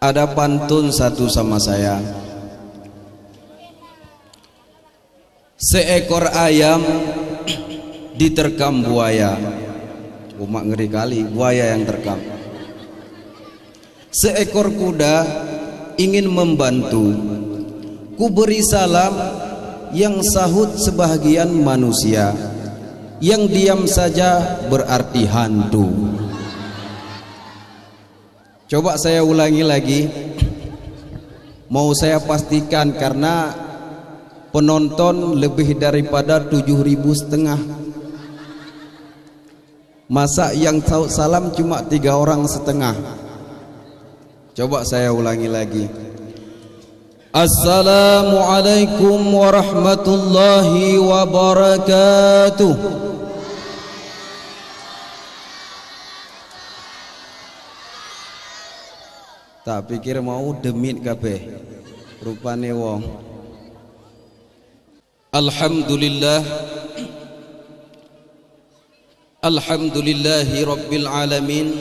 Ada pantun satu sama saya. Seekor ayam diterkam buaya. Umak ngeri kali, buaya yang terkam. Seekor kuda ingin membantu. Ku beri salam, yang sahut sebahagian manusia, yang diam saja berarti hantu. Coba saya ulangi lagi. Mau saya pastikan karena penonton lebih daripada 7.500. Masa yang sahut salam cuma 3,5 orang. Coba saya ulangi lagi. Assalamualaikum warahmatullahi wabarakatuh. Tak pikir mau demit kabeh. Rupane wong. Alhamdulillah. Alhamdulillahi rabbil alamin.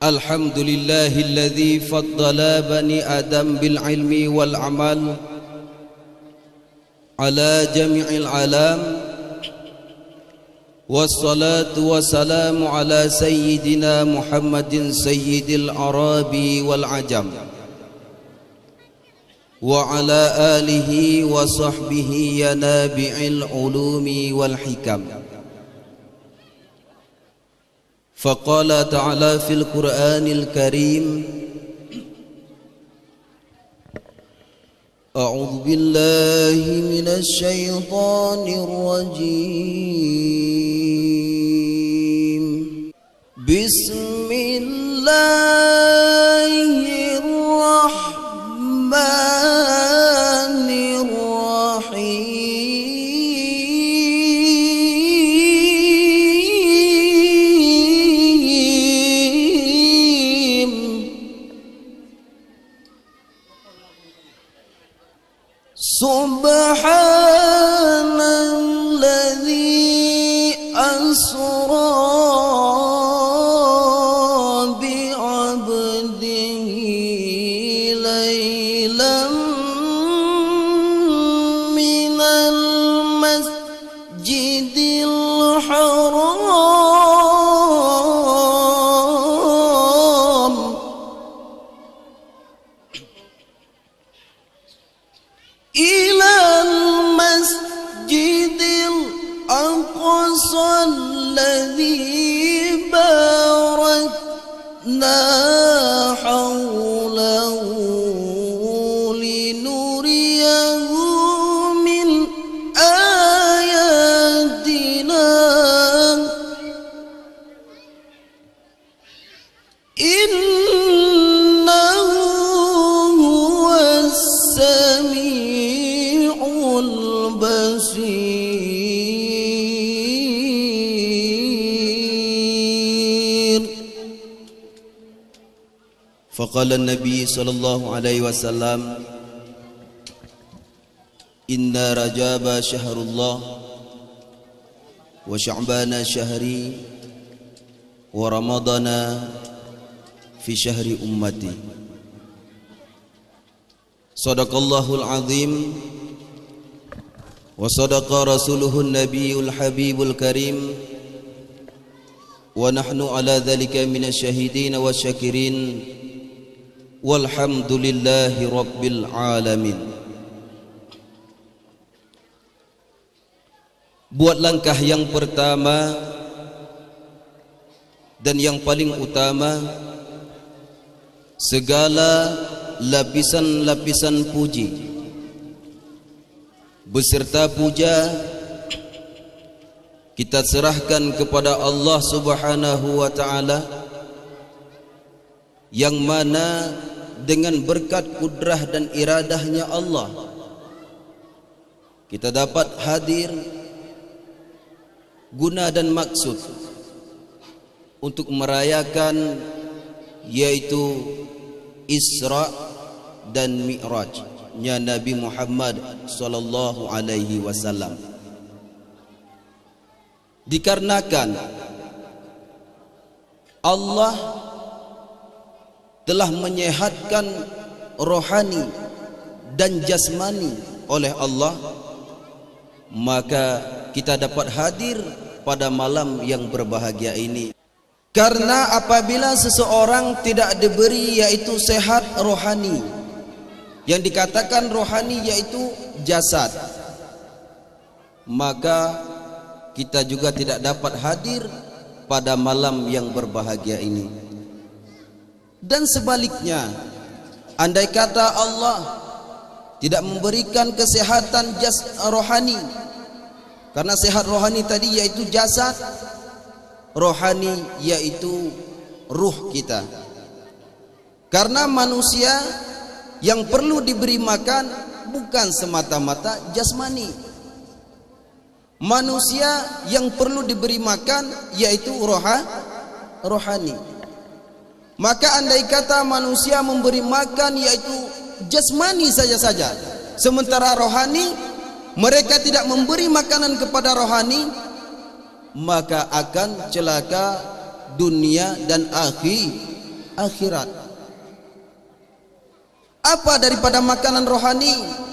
Alhamdulillahilladzi faddala bani Adam bil ilmi wal amal ala jami'il alam. Wassalatu wassalamu ala sayyidina Muhammadin sayyidil arabi wal ajam wa ala alihi wa sahbihi ya nabi'il ulumi wal hikam. Faqala ta'ala fil Qur'anil Karim, A'udzu billahi minasy syaithanir rajim. Bismillahirrahmanirrahim. Subhanalladzi asra bi'abdihi laylan minal masjidil haram ilal masjidil aqsa alladzi barakna hawlahu linuriyahu min ayatina innahu huwas sami'ul basir. Faqala an-nabi sallallahu alaihi wasallam, inna rajaba syahrullah wa sya'bana syahri wa ramadana fi syahri ummati. Sadaqallahul azim wa sadaqa rasuluhun nabiyul habibul karim wa nahnu ala dhalika minasy syahidin wasyakirin walhamdulillahi rabbil alamin. Buat langkah yang pertama dan yang paling utama, segala lapisan-lapisan puji beserta puja kita serahkan kepada Allah Subhanahu wa taala, yang mana dengan berkat kudrah dan iradahnya Allah kita dapat hadir guna dan maksud untuk merayakan yaitu Isra dan Mi'rajnya Nabi Muhammad sallallahu alaihi wasallam. Dikarenakan Allah telah menyehatkan rohani dan jasmani oleh Allah, maka kita dapat hadir pada malam yang berbahagia ini. Karena apabila seseorang tidak diberi yaitu sehat rohani, yang dikatakan rohani yaitu jasad, maka kita juga tidak dapat hadir pada malam yang berbahagia ini. Dan sebaliknya, andai kata Allah tidak memberikan kesehatan rohani, karena sehat rohani tadi yaitu jasad, rohani yaitu ruh kita. Karena manusia yang perlu diberi makan bukan semata-mata jasmani. Manusia yang perlu diberi makan yaitu rohani. Maka andai kata manusia memberi makan yaitu jasmani saja, sementara rohani mereka tidak memberi makanan kepada rohani, maka akan celaka dunia dan akhirat. Apa daripada makanan rohani?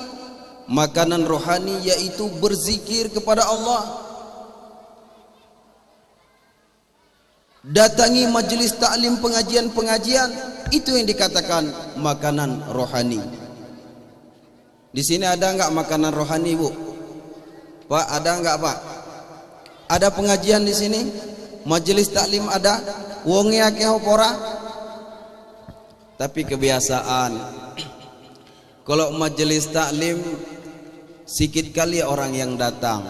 Makanan rohani yaitu berzikir kepada Allah, datangi majlis taklim, pengajian, itu yang dikatakan makanan rohani. Di sini ada enggak makanan rohani, Bu? Pak, ada enggak, Pak? Ada pengajian di sini? Majelis taklim ada? Wonge akeh opora? Tapi kebiasaan kalau majelis taklim sikit kali orang yang datang.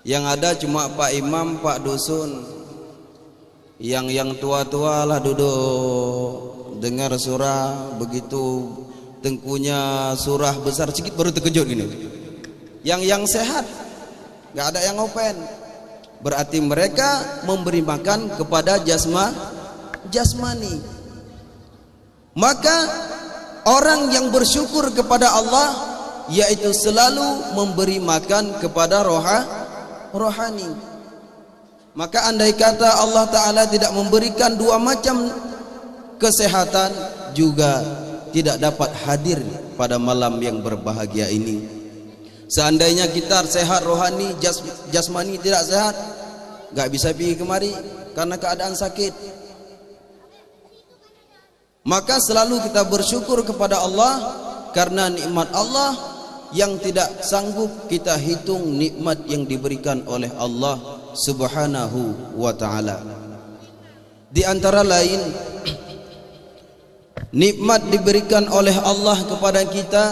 Yang ada cuma Pak Imam, Pak Dusun. Yang tua-tua lah duduk dengar surah, begitu tengkunya surah besar sikit baru terkejut gini. Yang sehat nggak ada yang open, berarti mereka memberi makan kepada jasmani. Maka orang yang bersyukur kepada Allah yaitu selalu memberi makan kepada rohani. Maka andai kata Allah Ta'ala tidak memberikan dua macam kesehatan, juga tidak dapat hadir pada malam yang berbahagia ini. Seandainya kita sehat rohani, jasmani tidak sehat, gak bisa pergi kemari karena keadaan sakit. Maka selalu kita bersyukur kepada Allah karena nikmat Allah yang tidak sanggup kita hitung, nikmat yang diberikan oleh Allah Subhanahu wa ta'ala. Di antara lain nikmat diberikan oleh Allah kepada kita,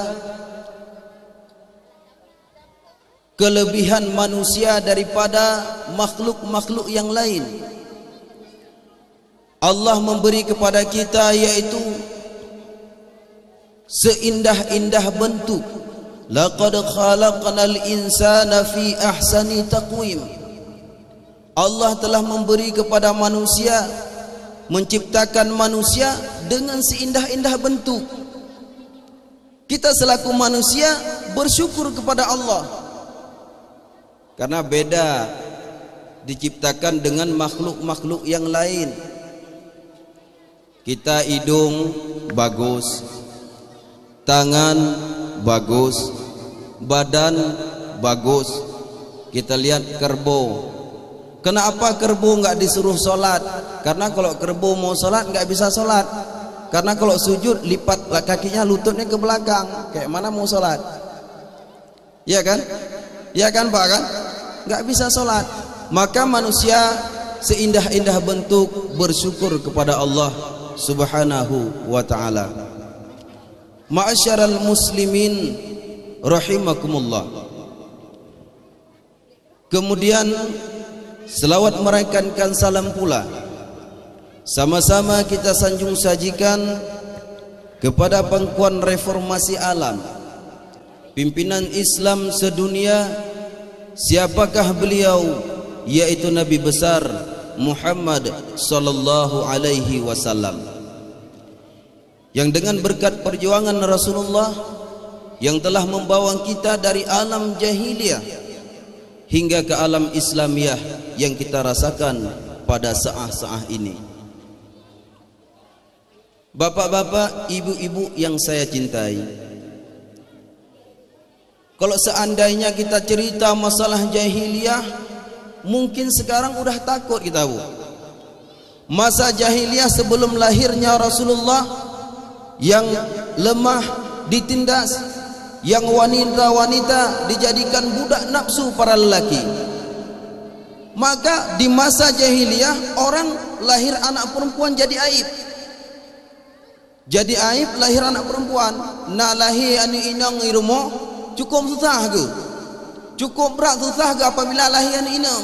kelebihan manusia daripada makhluk-makhluk yang lain. Allah memberi kepada kita yaitu seindah-indah bentuk. Laqad khalaqnal insana fi ahsani taqwim. Allah telah memberi kepada manusia, menciptakan manusia dengan seindah-indah bentuk. Kita selaku manusia bersyukur kepada Allah, karena beda diciptakan dengan makhluk-makhluk yang lain. Kita hidung bagus, tangan bagus, badan bagus. Kita lihat kerbau. Kenapa kerbau enggak disuruh solat? Karena kalau kerbau mau solat enggak bisa solat. Karena kalau sujud lipat kakinya, lututnya ke belakang. Kayak mana mau solat? Ya kan? Ya kan, Pak, kan? Enggak bisa solat. Maka manusia seindah-indah bentuk bersyukur kepada Allah Subhanahu wa ta'ala. Ma'asyaral muslimin rahimakumullah. Kemudian selawat merekankan salam pula, sama-sama kita sanjung sajikan kepada pangkuan reformasi alam, pimpinan Islam sedunia. Siapakah beliau? Yaitu Nabi besar Muhammad sallallahu alaihi wasallam, yang dengan berkat perjuangan Rasulullah yang telah membawa kita dari alam jahiliyah hingga ke alam Islamiyah yang kita rasakan pada saat-saat ini. Bapak-bapak, ibu-ibu yang saya cintai, kalau seandainya kita cerita masalah jahiliyah, mungkin sekarang udah takut kita, Bu. Masa jahiliyah sebelum lahirnya Rasulullah, yang lemah ditindas, yang wanita-wanita dijadikan budak nafsu para lelaki. Maka di masa jahiliyah orang lahir anak perempuan jadi aib. Jadi aib lahir anak perempuan. Nak lahir anak inang irumo cukup susah ke? Cukup berat susah ke apabila lahir anak inang?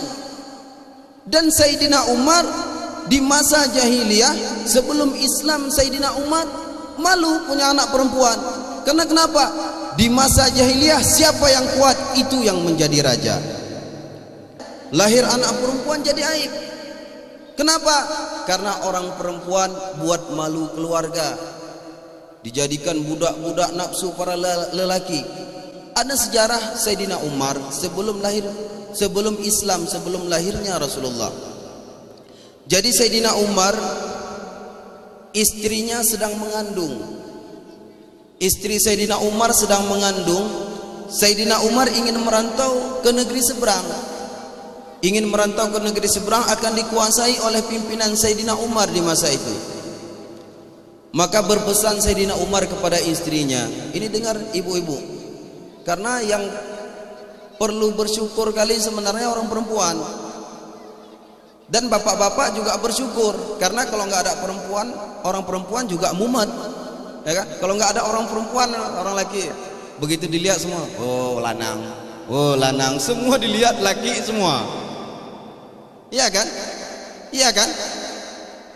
Dan Sayyidina Umar di masa jahiliyah sebelum Islam, Sayyidina Umar malu punya anak perempuan. Karena kenapa? Di masa jahiliyah siapa yang kuat itu yang menjadi raja. Lahir anak perempuan jadi aib. Kenapa? Karena orang perempuan buat malu keluarga, dijadikan budak-budak nafsu para lelaki. Ada sejarah Sayyidina Umar sebelum Islam, sebelum lahirnya Rasulullah. Jadi Sayyidina Umar istrinya sedang mengandung. Istri Sayyidina Umar sedang mengandung. Sayyidina Umar ingin merantau ke negeri seberang. Ingin merantau ke negeri seberang akan dikuasai oleh pimpinan Sayyidina Umar di masa itu. Maka berpesan Sayyidina Umar kepada istrinya, ini dengar ibu-ibu, karena yang perlu bersyukur kali sebenarnya orang perempuan. Dan bapak-bapak juga bersyukur, karena kalau nggak ada perempuan, orang perempuan juga mumet, ya kan? Kalau nggak ada orang perempuan, orang laki, begitu dilihat semua, oh lanang, semua dilihat laki semua. Iya kan? Iya kan?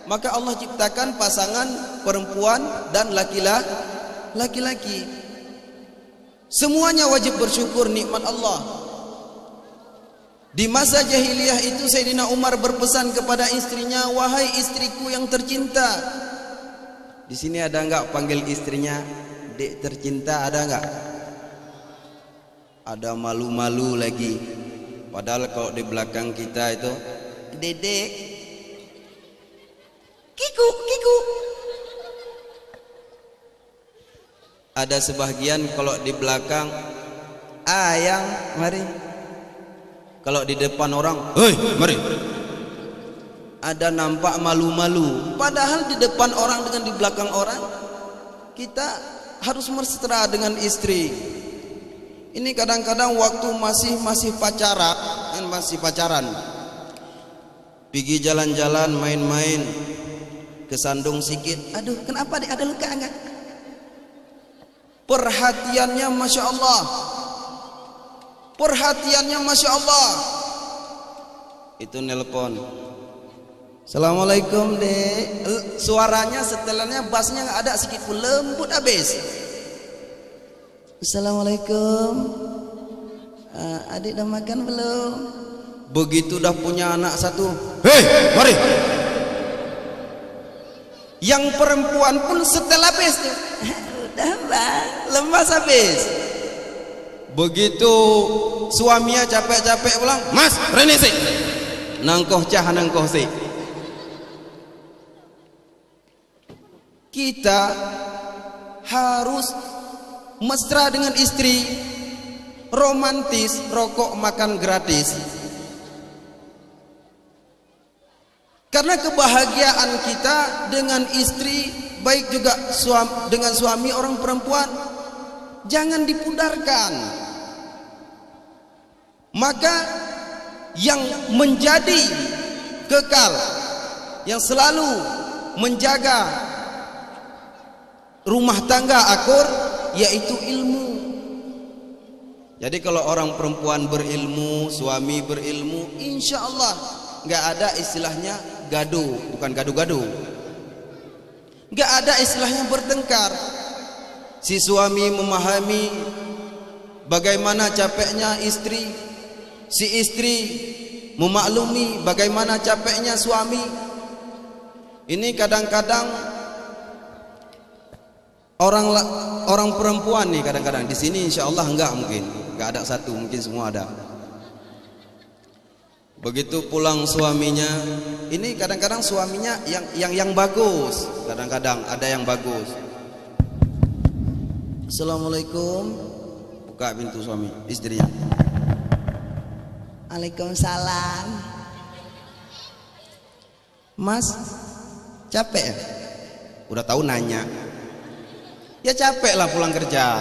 Maka Allah ciptakan pasangan perempuan dan laki-laki. Semuanya wajib bersyukur nikmat Allah. Di masa jahiliyah itu Sayyidina Umar berpesan kepada istrinya, wahai istriku yang tercinta. Di sini ada enggak panggil istrinya dek tercinta, ada enggak? Ada malu-malu lagi. Padahal kalau di belakang kita itu dedek, kiku. Ada sebagian kalau di belakang ayang, mari. Kalau di depan orang, hei, mari. Ada nampak malu-malu. Padahal di depan orang dengan di belakang orang, kita harus mesra dengan istri. Ini kadang-kadang waktu masih pacaran, pergi jalan-jalan, main-main, kesandung sikit. Aduh, kenapa dia ada luka enggak? Perhatiannya Masya Allah. Perhatiannya Masya Allah. Itu nelpon, Assalamualaikum dek. Suaranya setelannya bassnya nggak ada, sedikit pun lembut habis. Assalamualaikum, adik udah makan belum? Begitu dah punya anak satu, hei mari. Yang perempuan pun setel habis. Udah bang, lemas habis. Begitu suaminya capek-capek pulang, mas rene sih, nangkoh cah nangkoh sih. Kita harus mesra dengan istri, romantis, rokok makan gratis. Karena kebahagiaan kita dengan istri, baik juga dengan suami orang perempuan, jangan dipudarkan. Maka yang menjadi kekal, yang selalu menjaga rumah tangga akur, yaitu ilmu. Jadi kalau orang perempuan berilmu, suami berilmu, insya Allah nggak ada istilahnya gaduh, bukan gaduh-gaduh. Nggak ada istilahnya bertengkar. Si suami memahami bagaimana capeknya istri, si istri memaklumi bagaimana capeknya suami. Ini kadang-kadang orang perempuan nih, kadang-kadang di sini insya Allah enggak, mungkin enggak ada satu, mungkin semua ada. Begitu pulang suaminya, ini kadang-kadang suaminya yang bagus, kadang-kadang ada yang bagus. Assalamualaikum, buka pintu suami, istrinya. Waalaikumsalam. Mas, capek ya? Udah tahu nanya. Ya capek lah pulang kerja.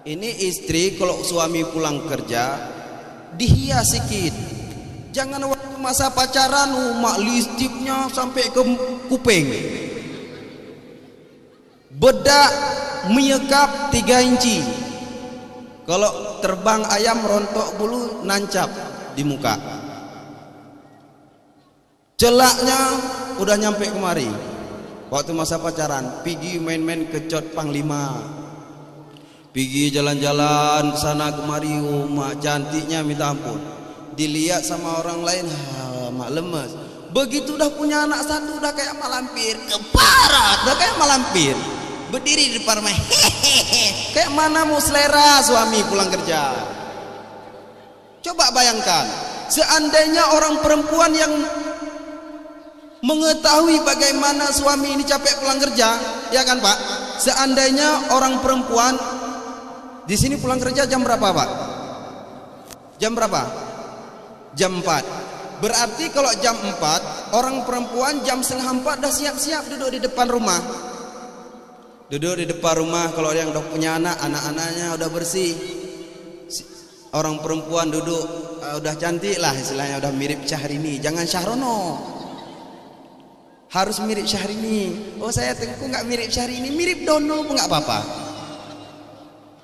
Ini istri kalau suami pulang kerja dihias sedikit. Jangan waktu masa pacaran mak listipnya sampai ke kuping. Bedak menyekap 3 inci. Kalau terbang ayam rontok bulu nancap di muka. Celaknya udah nyampe kemari. Waktu masa pacaran pergi main-main ke Cot Panglima, pergi jalan-jalan sana kemari, mak cantiknya minta ampun. Dilihat sama orang lain, mak lemes. Begitu udah punya anak satu udah kayak malampir, keparat, udah kayak malampir. Berdiri di depan rumah, hehehe. Kayak mana mau selera suami pulang kerja. Coba bayangkan, seandainya orang perempuan yang mengetahui bagaimana suami ini capek pulang kerja, ya kan Pak? Seandainya orang perempuan di sini pulang kerja jam berapa Pak? Jam berapa? Jam 4. Berarti kalau jam 4, orang perempuan jam setengah 4 dah siap-siap duduk di depan rumah. Duduk di depan rumah. Kalau yang udah punya anak, anak-anaknya udah bersih. Orang perempuan duduk udah cantik lah istilahnya, udah mirip Syahrini. Jangan Syahrono, harus mirip Syahrini. Oh saya Tengku nggak mirip Syahrini, mirip Dono pun nggak apa-apa.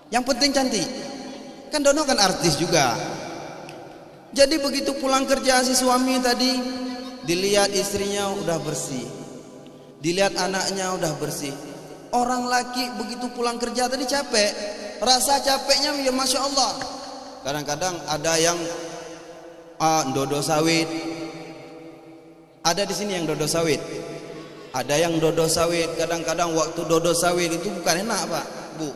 Yang penting cantik. Kan Dono kan artis juga. Jadi begitu pulang kerja si suami tadi, dilihat istrinya udah bersih, dilihat anaknya udah bersih. Orang laki begitu pulang kerja tadi capek, rasa capeknya ya masya Allah. Kadang-kadang ada yang dodo sawit. Ada di sini yang dodo sawit. Ada yang dodo sawit. Kadang-kadang waktu dodo sawit itu bukan enak Pak, Bu.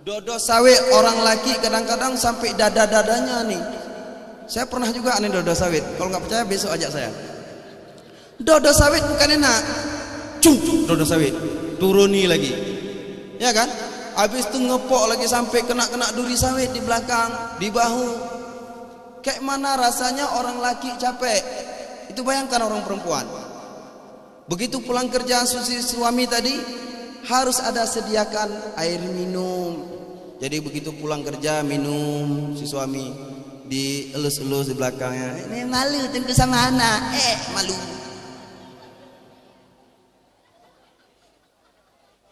Dodo sawit orang laki kadang-kadang sampai dada-dadanya nih. Saya pernah juga nih dodo sawit. Kalau nggak percaya besok ajak saya. Dodo sawit bukan enak. Dodo sawit turuni lagi, ya kan? Habis itu ngepok lagi sampai kena duri sawit di belakang, di bahu. Kayak mana rasanya orang laki capek. Itu bayangkan orang perempuan. Begitu pulang kerja suami tadi harus ada sediakan air minum. Jadi begitu pulang kerja minum si suami, dielus-elus di belakangnya. Ini malu Tengku sama anak. Malu.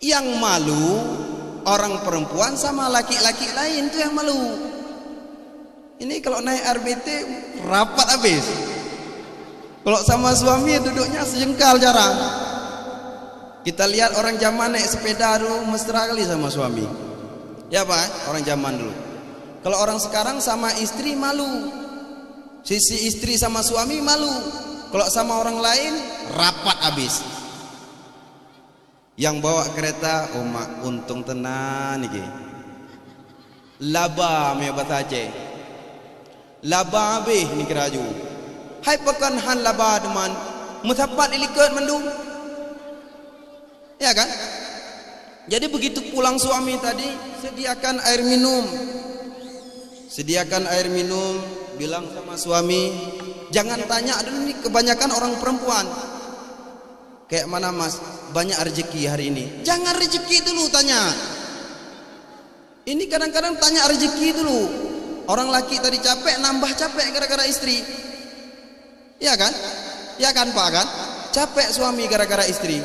Yang malu orang perempuan sama laki-laki lain tuh yang malu. Ini kalau naik RBT rapat habis. Kalau sama suami duduknya sejengkal jarang. Kita lihat orang zaman naik sepeda dulu mesra kali sama suami. Ya Pak, orang zaman dulu. Kalau orang sekarang sama istri malu. Sisi istri sama suami malu. Kalau sama orang lain rapat habis. Yang bawa kereta, oh mak untung tenan iki. Laba me bataje. Laba habis ni keraju. Hai pekan han laba deman, muthapat ilikut mendung. Ya kan? Jadi begitu pulang suami tadi, sediakan air minum. Sediakan air minum, bilang sama suami, jangan tanya dulu nih, kebanyakan orang perempuan. Kayak mana Mas? Banyak rezeki hari ini. Jangan rezeki dulu tanya. Ini kadang-kadang tanya rezeki dulu. Orang laki tadi capek, nambah capek gara-gara istri. Ya kan? Ya kan Pak kan? Capek suami gara-gara istri.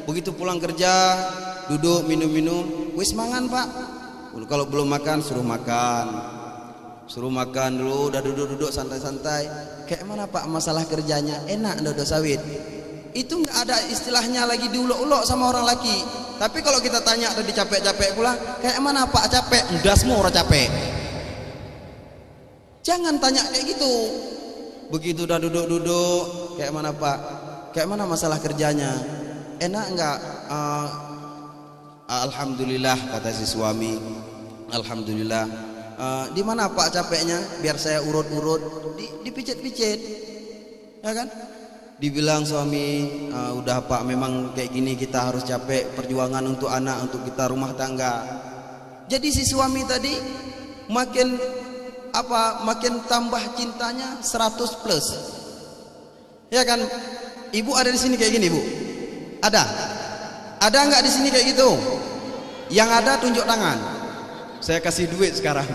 Begitu pulang kerja, duduk minum-minum, wis mangan Pak. Kalau belum makan suruh makan. Suruh makan dulu, udah duduk-duduk santai-santai. Kayak mana Pak masalah kerjanya? Enak dodo sawit. Itu nggak ada istilahnya lagi diulok-ulok sama orang laki. Tapi kalau kita tanya tadi capek-capek pula, kayak mana Pak capek? Udah semua orang capek. Jangan tanya kayak gitu. Begitu udah duduk-duduk, kayak mana Pak? Kayak mana masalah kerjanya? Enak nggak? Alhamdulillah kata si suami. Alhamdulillah. Di mana Pak capeknya? Biar saya urut-urut, dipijit-pijit, ya kan? Dibilang suami, udah Pak, memang kayak gini kita harus capek perjuangan untuk anak, untuk kita rumah tangga. Jadi si suami tadi makin makin tambah cintanya 100 plus, ya kan? Ibu ada di sini kayak gini, Bu? Ada nggak di sini kayak gitu? Yang ada tunjuk tangan. Saya kasih duit sekarang.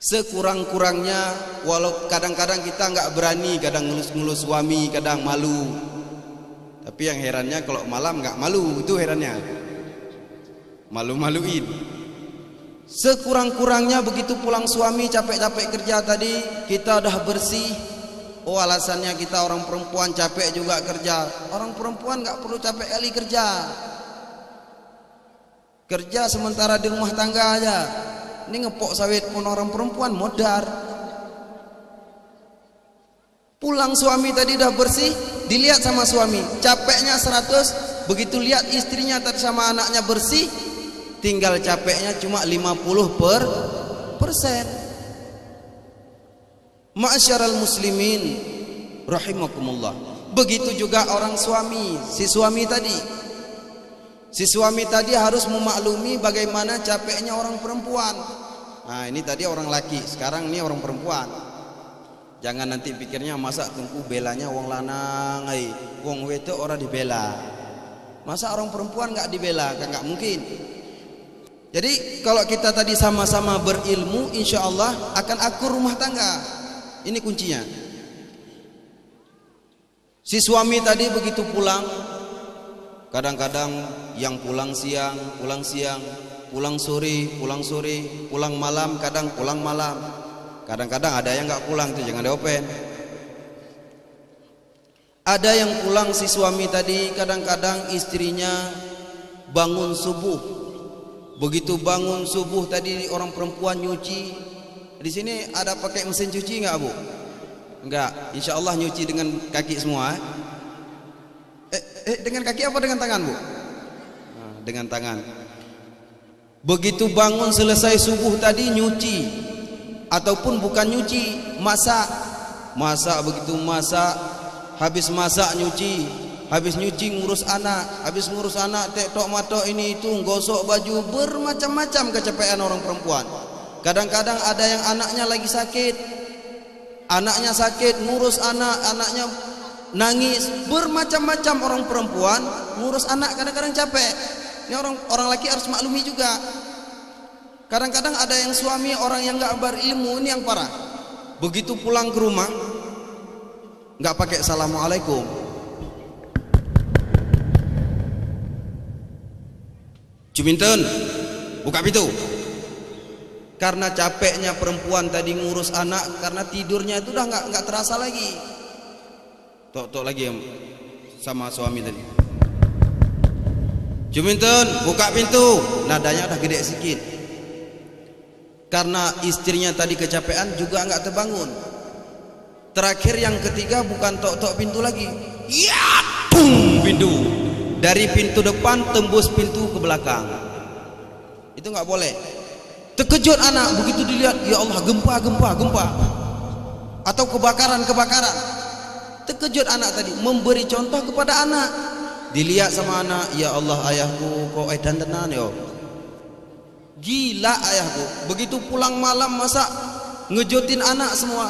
Sekurang-kurangnya, walau kadang-kadang kita nggak berani, kadang ngelus-ngelus suami, kadang malu. Tapi yang herannya kalau malam nggak malu, itu herannya. Malu-maluin. Sekurang-kurangnya begitu pulang suami capek-capek kerja tadi, kita udah bersih. Oh, alasannya kita orang perempuan capek juga kerja. Orang perempuan nggak perlu capek kali kerja. Kerja sementara di rumah tangga aja. Ini ngepok sawit pun orang perempuan modar. Pulang suami tadi udah bersih, dilihat sama suami, capeknya 100, begitu lihat istrinya tadi sama anaknya bersih, tinggal capeknya cuma 50%. Ma'asyaral muslimin rahimakumullah. Begitu juga orang suami, si suami tadi. Si suami tadi harus memaklumi bagaimana capeknya orang perempuan. Nah, ini tadi orang laki, sekarang ini orang perempuan. Jangan nanti pikirnya masa tunggu belanya wong lanang, wong wedok orang dibela. Masa orang perempuan nggak dibela? Kan nggak mungkin. Jadi kalau kita tadi sama-sama berilmu, insya Allah akan akur rumah tangga. Ini kuncinya. Si suami tadi begitu pulang, kadang-kadang yang pulang siang, pulang sore, pulang malam, kadang pulang malam. Kadang-kadang ada yang nggak pulang, tuh jangan diopen. Ada yang pulang si suami tadi, kadang-kadang istrinya bangun subuh. Begitu bangun subuh tadi orang perempuan nyuci. Di sini ada pakai mesin cuci nggak, Bu? Enggak. Insya Allah nyuci dengan kaki semua. Dengan kaki apa dengan tangan, Bu? Nah, dengan tangan. Begitu bangun selesai subuh tadi nyuci, ataupun bukan nyuci, masak. Begitu masak, habis masak nyuci, habis nyuci ngurus anak, habis ngurus anak tek-tok matok ini itu, gosok baju, bermacam-macam kecapean orang perempuan. Kadang-kadang ada yang anaknya lagi sakit, ngurus anaknya nangis, bermacam-macam orang perempuan ngurus anak kadang-kadang capek. Ini orang laki harus maklumi juga. Kadang-kadang ada yang suami orang yang nggak berilmu, ini yang parah. Begitu pulang ke rumah nggak pakai assalamualaikum, cuminten buka pintu. Karena capeknya perempuan tadi ngurus anak, karena tidurnya itu udah nggak terasa lagi. Tok lagi sama suami tadi. Juminten, buka pintu. Nadanya udah gede sedikit. Karena istrinya tadi kecapean juga nggak terbangun. Terakhir yang ketiga bukan tok pintu lagi. Ya, pung, pintu. Dari pintu depan tembus pintu ke belakang. Itu nggak boleh. Terkejut anak begitu dilihat, ya Allah, gempa, atau kebakaran. Terkejut anak tadi, memberi contoh kepada anak. Dilihat sama anak, ya Allah, ayahku kok dandanan yo. Gila ayahku. Begitu pulang malam masak, ngejutin anak semua.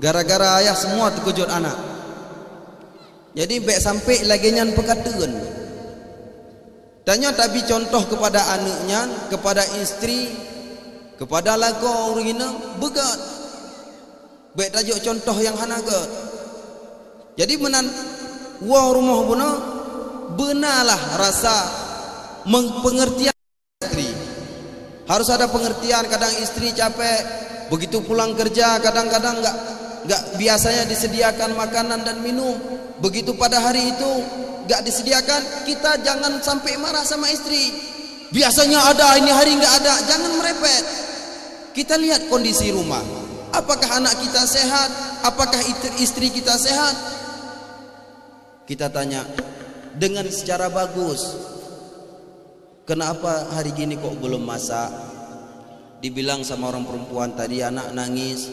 Gara-gara ayah semua terkejut anak. Jadi baik sampai lagi nyan pekatuan. Tanya tapi contoh kepada anaknya, kepada istri, kepada lagu orang ini begat. Baik tajuk contoh yang hanaga. Jadi menan wah rumah benar, benarlah rasa pengertian istri. Harus ada pengertian. Kadang istri capek, begitu pulang kerja kadang-kadang nggak biasanya disediakan makanan dan minum. Begitu pada hari itu gak disediakan, kita jangan sampai marah sama istri. Biasanya ada, ini hari nggak ada, jangan merepet. Kita lihat kondisi rumah, apakah anak kita sehat, apakah istri kita sehat. Kita tanya dengan secara bagus, kenapa hari gini kok belum masak? Dibilang sama orang perempuan tadi, anak nangis,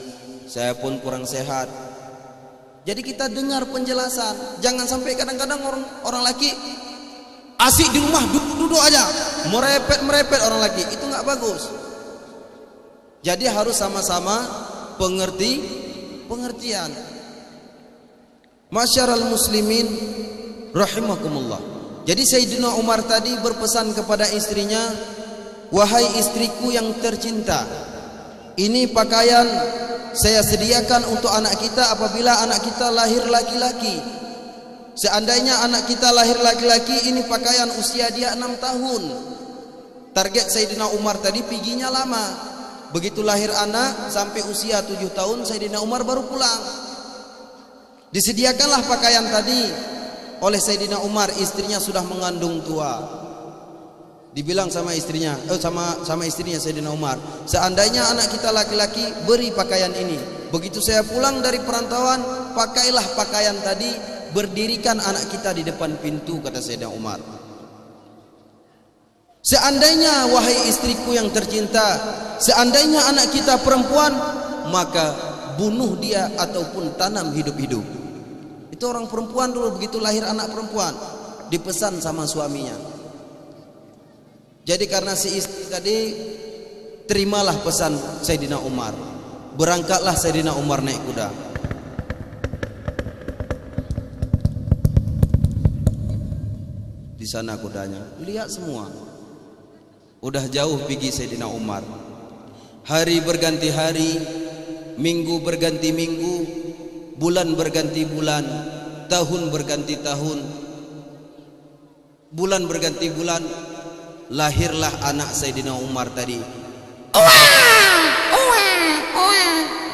saya pun kurang sehat. Jadi kita dengar penjelasan. Jangan sampai kadang-kadang orang laki asik di rumah duduk aja, merepet orang laki, itu nggak bagus. Jadi harus sama-sama pengertian. Masyarul muslimin rahimakumullah. Jadi Sayyidina Umar tadi berpesan kepada istrinya, wahai istriku yang tercinta, ini pakaian saya sediakan untuk anak kita apabila anak kita lahir laki-laki. Seandainya anak kita lahir laki-laki, ini pakaian usia dia 6 tahun. Target Sayyidina Umar tadi piginya lama. Begitu lahir anak sampai usia 7 tahun, Sayyidina Umar baru pulang. Disediakanlah pakaian tadi oleh Sayyidina Umar, istrinya sudah mengandung tua. Dibilang sama istrinya, sama istrinya Sayyidina Umar, seandainya anak kita laki-laki, beri pakaian ini. Begitu saya pulang dari perantauan, pakailah pakaian tadi, berdirikan anak kita di depan pintu, kata Sayyidina Umar. Seandainya wahai istriku yang tercinta, seandainya anak kita perempuan, maka bunuh dia ataupun tanam hidup-hidup. Itu orang perempuan dulu, begitu lahir anak perempuan dipesan sama suaminya. Jadi karena si istri tadi, terimalah pesan Sayyidina Umar. Berangkatlah Sayyidina Umar naik kuda. Di sana kudanya, lihat semua. Udah jauh pergi Sayyidina Umar. Hari berganti hari, minggu berganti minggu, bulan berganti bulan, tahun berganti tahun, bulan berganti bulan. Lahirlah anak Sayyidina Umar tadi.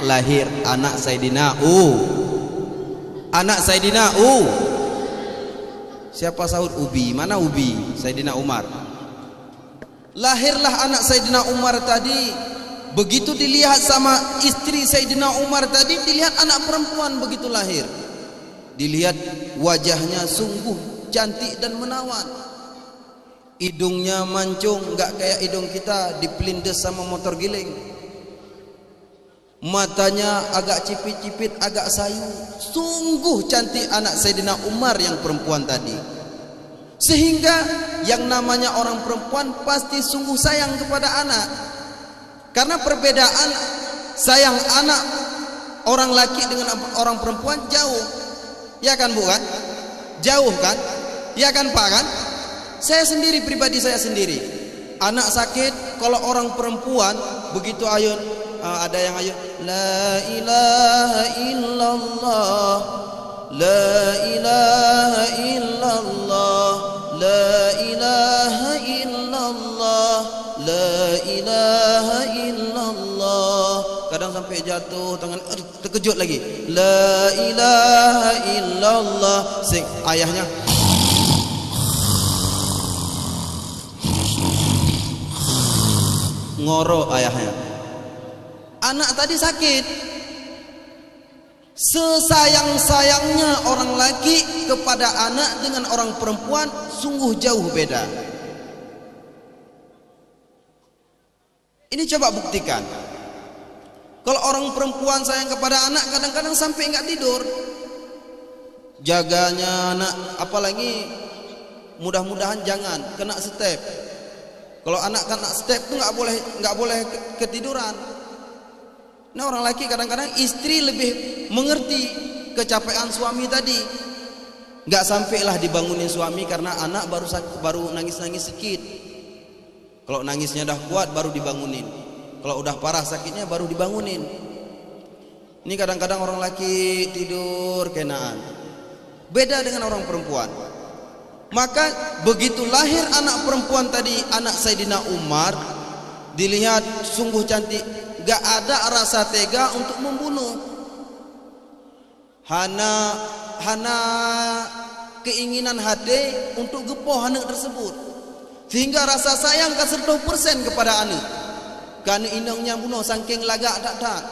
Lahir anak Sayyidina Sayyidina Siapa sahut Ubi? Mana Ubi? Sayyidina Umar. Lahirlah anak Sayyidina Umar tadi. Begitu dilihat sama istri Sayyidina Umar tadi, dilihat anak perempuan begitu lahir. Dilihat wajahnya sungguh cantik dan menawan. Hidungnya mancung, enggak kayak hidung kita dipelindes sama motor giling. Matanya agak cipit-cipit, agak sayu. Sungguh cantik anak Sayyidina Umar yang perempuan tadi. Sehingga yang namanya orang perempuan pasti sungguh sayang kepada anak. Karena perbedaan sayang anak orang laki dengan orang perempuan jauh. Ya kan Bu kan? Jauh kan? Ya kan Pak kan? Saya sendiri, pribadi saya sendiri, anak sakit, kalau orang perempuan begitu ayun, ada yang ayun, la ilaha illallah, la ilaha illallah, la ilaha illallah, la ilaha illallah. Kadang sampai jatuh tangan, terkejut lagi, la ilaha illallah. Ayahnya ngoro, ayahnya. Anak tadi sakit. Sesayang-sayangnya orang laki kepada anak dengan orang perempuan sungguh jauh beda. Ini coba buktikan. Kalau orang perempuan sayang kepada anak, kadang-kadang sampai nggak tidur, jaganya anak. Apalagi mudah-mudahan jangan kena step. Kalau anak kena step itu nggak boleh ketiduran. Nah, orang laki kadang-kadang istri lebih mengerti kecapean suami tadi. Nggak sampailah dibangunin suami karena anak baru nangis-nangis sedikit. Kalau nangisnya dah kuat baru dibangunin. Kalau udah parah sakitnya baru dibangunin. Ini kadang-kadang orang laki tidur kenaan. Beda dengan orang perempuan. Maka begitu lahir anak perempuan tadi, anak Sayyidina Umar, dilihat sungguh cantik, gak ada rasa tega untuk membunuh. Hana keinginan hati untuk gepoh anak tersebut, sehingga rasa sayang ke 100% kepada anak. Karena indongnya bunuh saking lagak tak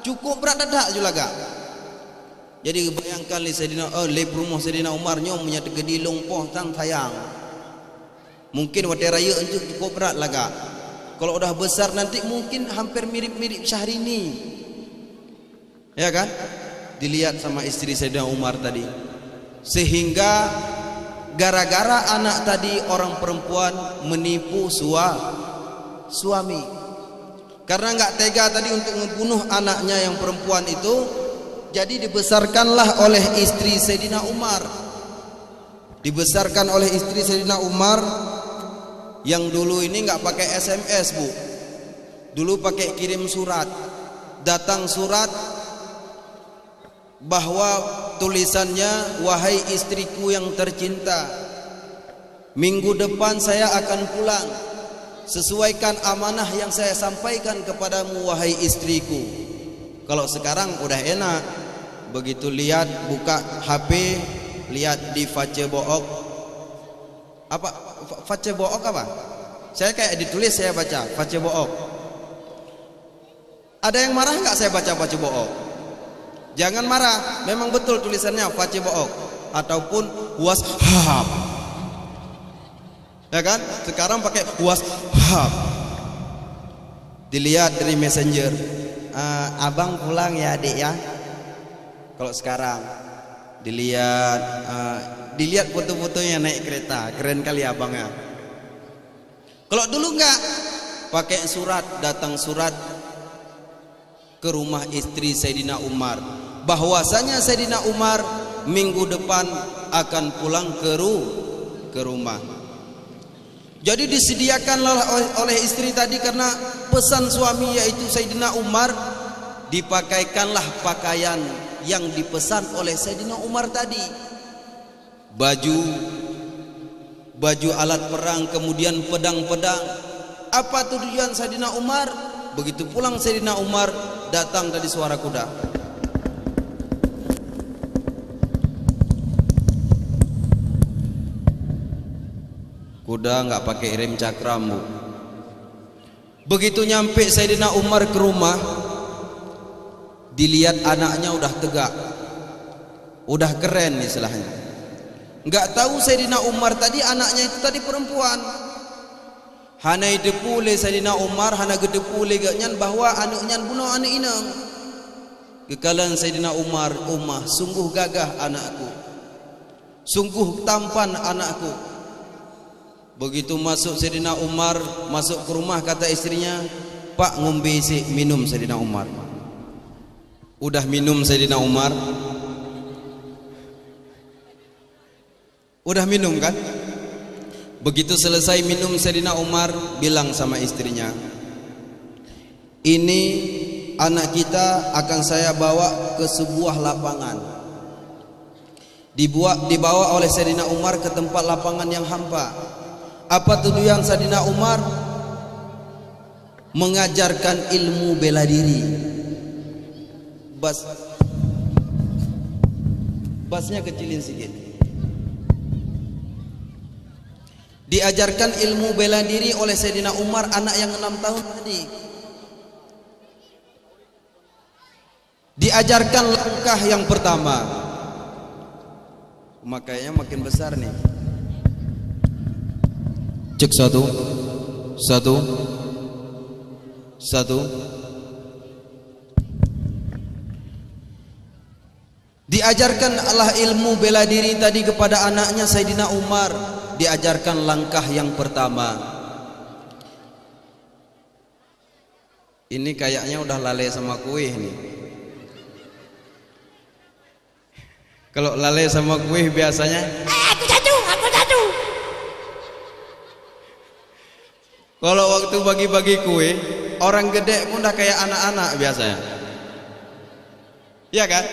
cukup berat tak juga. Jadi bayangkan li Sayyidina rumah Sayyidina Umar nyom punya tegedi longpoh tang sayang. Mungkin wadah raya untuk cukup berat lah kak. Kalau udah besar nanti mungkin hampir mirip-mirip Syahrini. Ya kan? Dilihat sama istri Sayyidina Umar tadi. Sehingga gara-gara anak tadi orang perempuan menipu suami. Karena nggak tega tadi untuk membunuh anaknya yang perempuan itu, jadi dibesarkanlah oleh istri Sayyidina Umar. Dibesarkan oleh istri Sayyidina Umar yang dulu ini nggak pakai SMS bu, dulu pakai kirim surat. Datang surat bahwa tulisannya, wahai istriku yang tercinta, minggu depan saya akan pulang. Sesuaikan amanah yang saya sampaikan kepadamu wahai istriku. Kalau sekarang udah enak, begitu lihat buka HP, lihat di Facebook. Apa Facebook apa? Saya kayak ditulis, saya baca Facebook. Ada yang marah nggak saya baca Facebook? Jangan marah, memang betul tulisannya Facebook ataupun WhatsApp. Ya kan? Sekarang pakai WhatsApp. Dilihat dari Messenger. Abang pulang ya adik ya. Kalau sekarang dilihat foto-fotonya naik kereta, keren kali abangnya. Kalau dulu enggak, pakai surat, datang surat ke rumah istri Sayyidina Umar, bahwasanya Sayyidina Umar minggu depan akan pulang ke rumah. Jadi disediakanlah oleh istri tadi, karena pesan suami yaitu Sayyidina Umar, dipakaikanlah pakaian yang dipesan oleh Sayyidina Umar tadi. Baju alat perang, kemudian pedang-pedang. Apa tujuan Sayyidina Umar? Begitu pulang Sayyidina Umar, datang tadi suara kuda. Kuda nggak pakai rem cakram bu. Begitu nyampe Sayyidina Umar ke rumah, dilihat anaknya udah tegak, udah keren istilahnya. Nggak tahu Sayyidina Umar tadi anaknya itu tadi perempuan. Hana idepule Sayyidina Umar, hana gedepule gaknyan bahwa anaknya bunuh anak inang. Kekalan Sayyidina Umar, sungguh gagah anakku, sungguh tampan anakku. Begitu masuk Sayyidina Umar, masuk ke rumah, kata istrinya, Pak ngombe sih, minum Sayyidina Umar. Udah minum Sayyidina Umar, udah minum kan? Begitu selesai minum Sayyidina Umar, bilang sama istrinya, ini anak kita akan saya bawa ke sebuah lapangan. Dibawa oleh Sayyidina Umar ke tempat lapangan yang hampa. Apa tujuan Sayyidina Umar? Mengajarkan ilmu bela diri. Basnya kecilin sedikit. Diajarkan ilmu bela diri oleh Sayyidina Umar, anak yang 6 tahun tadi. Diajarkan langkah yang pertama. Makanya makin besar nih. Cek satu. Diajarkan Allah ilmu bela diri tadi kepada anaknya Sayyidina Umar. Diajarkan langkah yang pertama. Ini kayaknya udah lalai sama kue nih. Kalau lalai sama kue biasanya aku jatuh. Kalau waktu bagi-bagi kue, orang gede pun udah kayak anak-anak biasanya. Ya kan?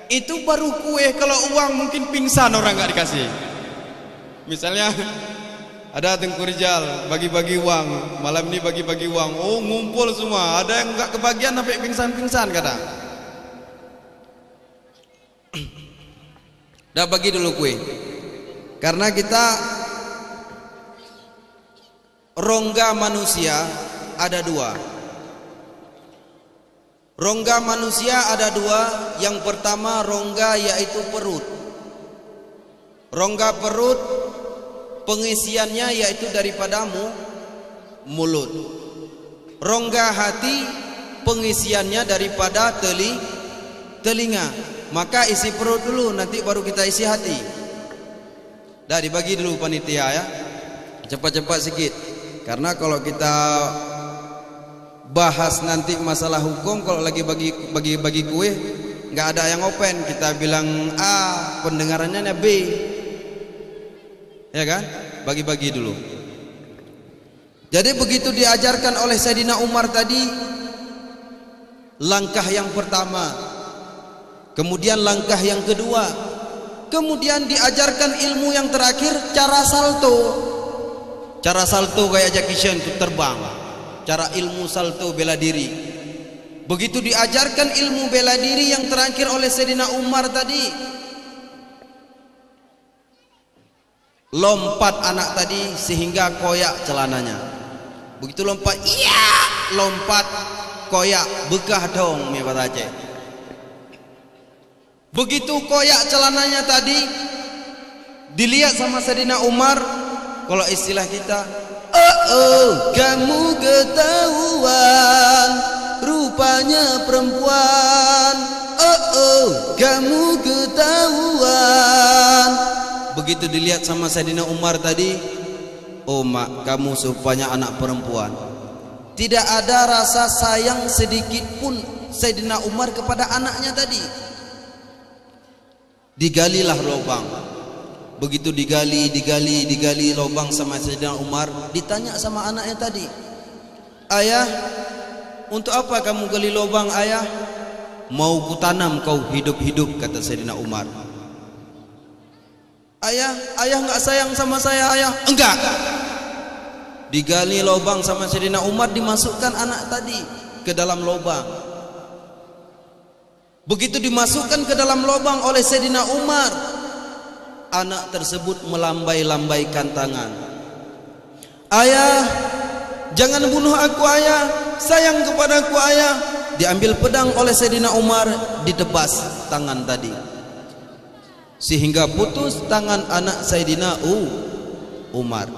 Itu baru kue, kalau uang mungkin pingsan orang nggak dikasih. Misalnya ada Tengku Rijal bagi-bagi uang, malam ini bagi-bagi uang, oh ngumpul semua, ada yang nggak kebagian sampai pingsan-pingsan kata. Dah bagi dulu kue, karena kita rongga manusia ada dua. Rongga manusia ada dua. Yang pertama rongga yaitu perut. Rongga perut pengisiannya yaitu daripadamu mulut. Rongga hati pengisiannya daripada telinga. Maka isi perut dulu, nanti baru kita isi hati. Dah dibagi dulu panitia ya. Cepat-cepat sedikit. Karena kalau kita bahas nanti masalah hukum, kalau lagi bagi kue nggak ada yang open, kita bilang A, pendengarannya B. Ya kan? Bagi-bagi dulu. Jadi begitu diajarkan oleh Sayyidina Umar tadi, langkah yang pertama, kemudian langkah yang kedua, kemudian diajarkan ilmu yang terakhir, cara salto. Cara salto kayak Jackie Chan itu terbang. Cara ilmu salto bela diri. Begitu diajarkan ilmu bela diri yang terakhir oleh Sayyidina Umar tadi, lompat anak tadi sehingga koyak celananya. Begitu lompat, iya, lompat koyak bekah dong mi Aceh. Begitu koyak celananya tadi dilihat sama Sayyidina Umar, kalau istilah kita, kamu ketahuan rupanya perempuan, kamu ketahuan. Begitu dilihat sama Sayyidina Umar tadi, oh mak, kamu rupanya anak perempuan. Tidak ada rasa sayang sedikit pun Sayyidina Umar kepada anaknya tadi. Digalilah lubang. Begitu digali lubang sama Sayyidina Umar, ditanya sama anaknya tadi, ayah, untuk apa kamu gali lubang ayah? Mau kutanam kau hidup-hidup, kata Sayyidina Umar. Ayah nggak sayang sama saya ayah? Enggak. Digali lubang sama Sayyidina Umar, dimasukkan anak tadi ke dalam lubang. Begitu dimasukkan ke dalam lubang oleh Sayyidina Umar, anak tersebut melambai-lambaikan tangan. Ayah, jangan bunuh aku ayah, sayang kepadaku ayah. Diambil pedang oleh Sayyidina Umar, ditebas tangan tadi, sehingga putus tangan anak Sayyidina Umar.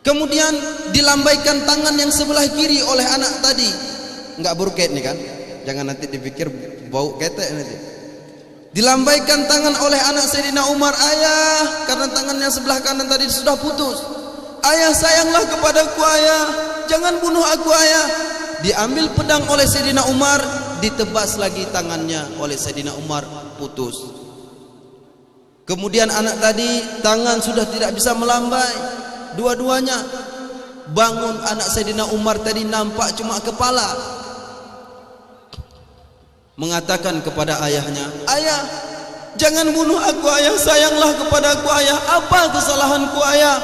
Kemudian dilambaikan tangan yang sebelah kiri oleh anak tadi. Enggak berket nih kan? Jangan nanti dipikir bau ketek nanti. Dilambaikan tangan oleh anak Sayyidina Umar, ayah, karena tangannya sebelah kanan tadi sudah putus. Ayah, sayanglah kepadaku ayah, jangan bunuh aku ayah. Diambil pedang oleh Sayyidina Umar, ditebas lagi tangannya oleh Sayyidina Umar, putus. Kemudian anak tadi tangan sudah tidak bisa melambai, dua-duanya. Bangun anak Sayyidina Umar tadi, nampak cuma kepala. Mengatakan kepada ayahnya, ayah, jangan bunuh aku ayah, sayanglah kepada aku ayah, apa kesalahanku ayah?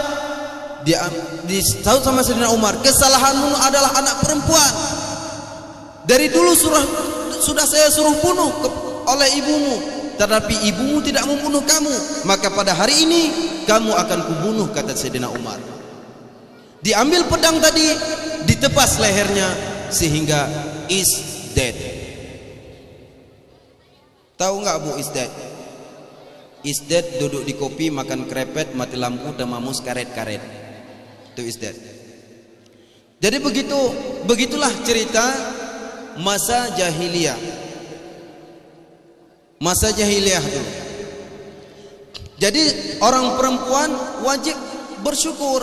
Tahu sama Sayyidina Umar, kesalahanmu adalah anak perempuan. Dari dulu sudah saya suruh bunuh oleh ibumu, tetapi ibumu tidak membunuh kamu, maka pada hari ini kamu akan kubunuh, kata Sayyidina Umar. Diambil pedang tadi, ditebas lehernya sehingga is dead. Tahu nggak Bu is dead? Is dead duduk di kopi, makan krepet, mati lampu, temamus karet-karet. Itu is dead. Jadi begitulah cerita masa jahiliyah. Masa jahiliyah itu. Jadi orang perempuan wajib bersyukur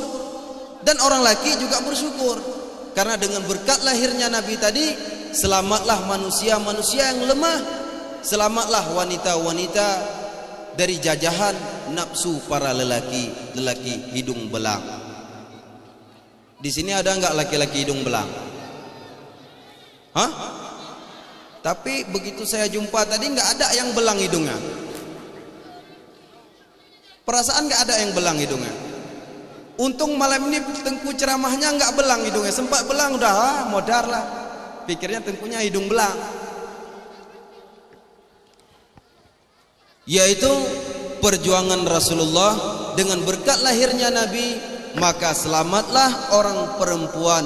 dan orang laki juga bersyukur, karena dengan berkat lahirnya Nabi tadi, selamatlah manusia-manusia yang lemah. Selamatlah wanita-wanita dari jajahan nafsu para lelaki hidung belang. Di sini ada enggak laki-laki hidung belang? Hah? Tapi begitu saya jumpa tadi enggak ada yang belang hidungnya. Perasaan enggak ada yang belang hidungnya. Untung malam ini Tengku ceramahnya enggak belang hidungnya. Sempat belang udah modar lah. Pikirnya Tengkunya hidung belang. Yaitu perjuangan Rasulullah, dengan berkat lahirnya Nabi, maka selamatlah orang perempuan,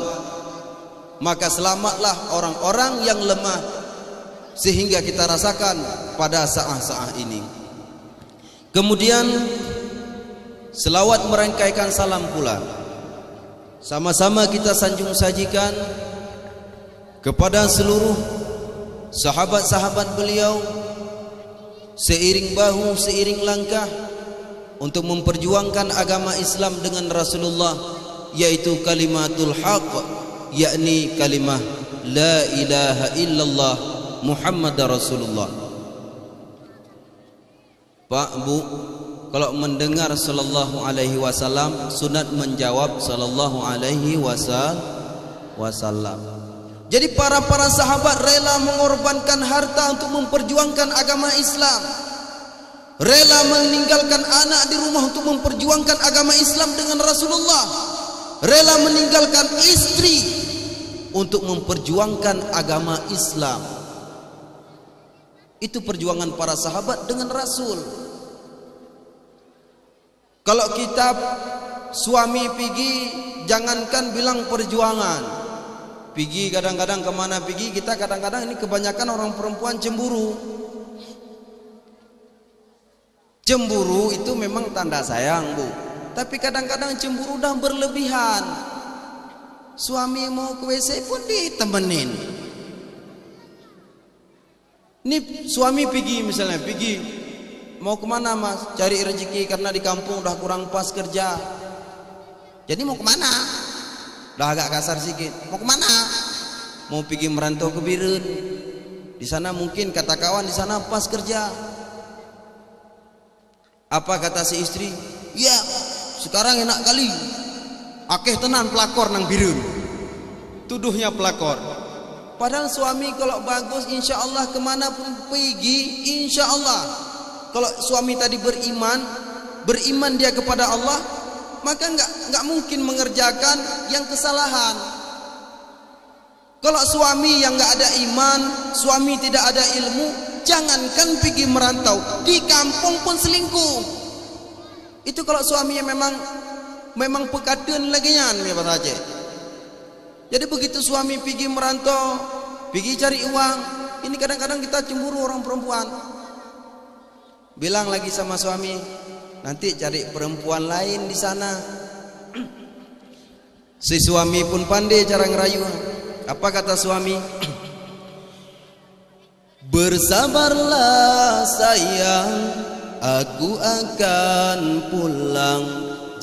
maka selamatlah orang-orang yang lemah, sehingga kita rasakan pada saat-saat ini. Kemudian selawat merangkaikan salam pula. Sama-sama kita sanjung sajikan kepada seluruh sahabat-sahabat beliau, seiring bahu seiring langkah untuk memperjuangkan agama Islam dengan Rasulullah, yaitu kalimatul haq, yakni kalimah la ilaha illallah Muhammad Rasulullah. Pak, Bu, kalau mendengar sallallahu alaihi wasallam, sunat menjawab sallallahu alaihi wasallam. Jadi para sahabat rela mengorbankan harta untuk memperjuangkan agama Islam, rela meninggalkan anak di rumah untuk memperjuangkan agama Islam dengan Rasulullah, rela meninggalkan istri untuk memperjuangkan agama Islam. Itu perjuangan para sahabat dengan Rasul. Kalau kita suami pergi, jangankan bilang perjuangan, pergi kadang-kadang kemana pergi, kita kadang-kadang ini kebanyakan orang perempuan cemburu. Cemburu itu memang tanda sayang, Bu, tapi kadang-kadang cemburu udah berlebihan. Suami mau ke WC pun ditemenin. Ini suami pergi, misalnya pergi, mau kemana Mas? Cari rezeki karena di kampung udah kurang pas kerja. Jadi mau kemana? Udah agak kasar sedikit. Mau kemana? Mau pergi merantau ke Biren. Di sana mungkin kata kawan di sana pas kerja. Apa kata si istri? Ya, sekarang enak kali. Akeh tenan pelakor nang Biren. Tuduhnya pelakor. Padahal suami kalau bagus, insya Allah kemana pun pergi, insya Allah. Kalau suami tadi beriman dia kepada Allah, maka nggak mungkin mengerjakan yang kesalahan. Kalau suami yang nggak ada iman, suami tidak ada ilmu, jangankan pergi merantau, di kampung pun selingkuh. Itu kalau suaminya memang pekadun lagi nyan, ya Pak Aceh. Jadi begitu suami pergi merantau, pergi cari uang, ini kadang-kadang kita cemburu orang perempuan. Bilang lagi sama suami, nanti cari perempuan lain di sana. Si suami pun pandai cara ngerayu. Apa kata suami? Bersabarlah sayang, aku akan pulang.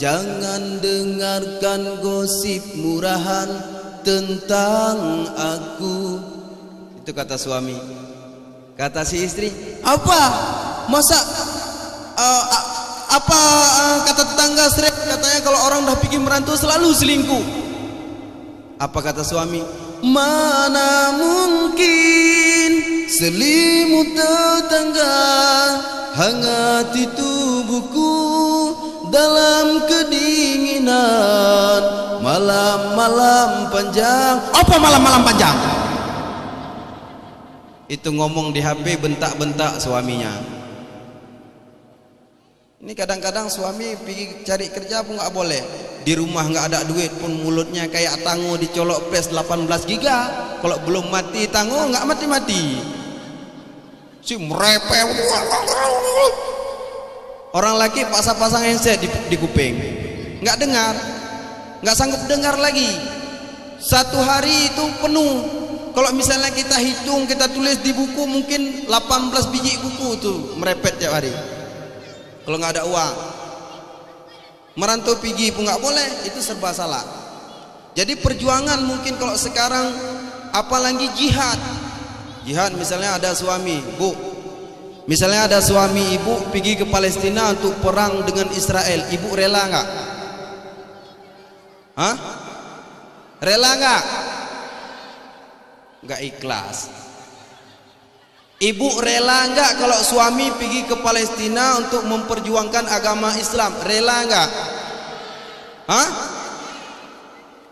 Jangan dengarkan gosip murahan tentang aku. Itu kata suami. Kata si istri, apa? Masa kata tetangga sering katanya kalau orang dah pergi merantau selalu selingkuh. Apa kata suami? Mana mungkin selimut tetangga hangati tubuhku dalam kedinginan malam-malam panjang. Apa malam-malam panjang? Itu ngomong di HP, bentak-bentak suaminya. Ini kadang-kadang suami pergi cari kerja pun nggak boleh. Di rumah nggak ada duit pun mulutnya kayak tango dicolok pres 18 giga. Kalau belum mati tango nggak mati-mati. Si merepek. Orang laki pasang-pasang handset di kuping, nggak dengar, nggak sanggup dengar lagi. Satu hari itu penuh. Kalau misalnya kita hitung, kita tulis di buku, mungkin 18 biji buku itu merepet tiap hari. Kalau nggak ada uang, merantau pergi pun nggak boleh, itu serba salah. Jadi perjuangan mungkin kalau sekarang, apalagi jihad. Jihad misalnya ada suami, Bu, misalnya ada suami ibu pergi ke Palestina untuk perang dengan Israel, ibu rela nggak? Hah? Rela nggak? Nggak ikhlas. Ibu rela nggak kalau suami pergi ke Palestina untuk memperjuangkan agama Islam? Rela nggak? Hah?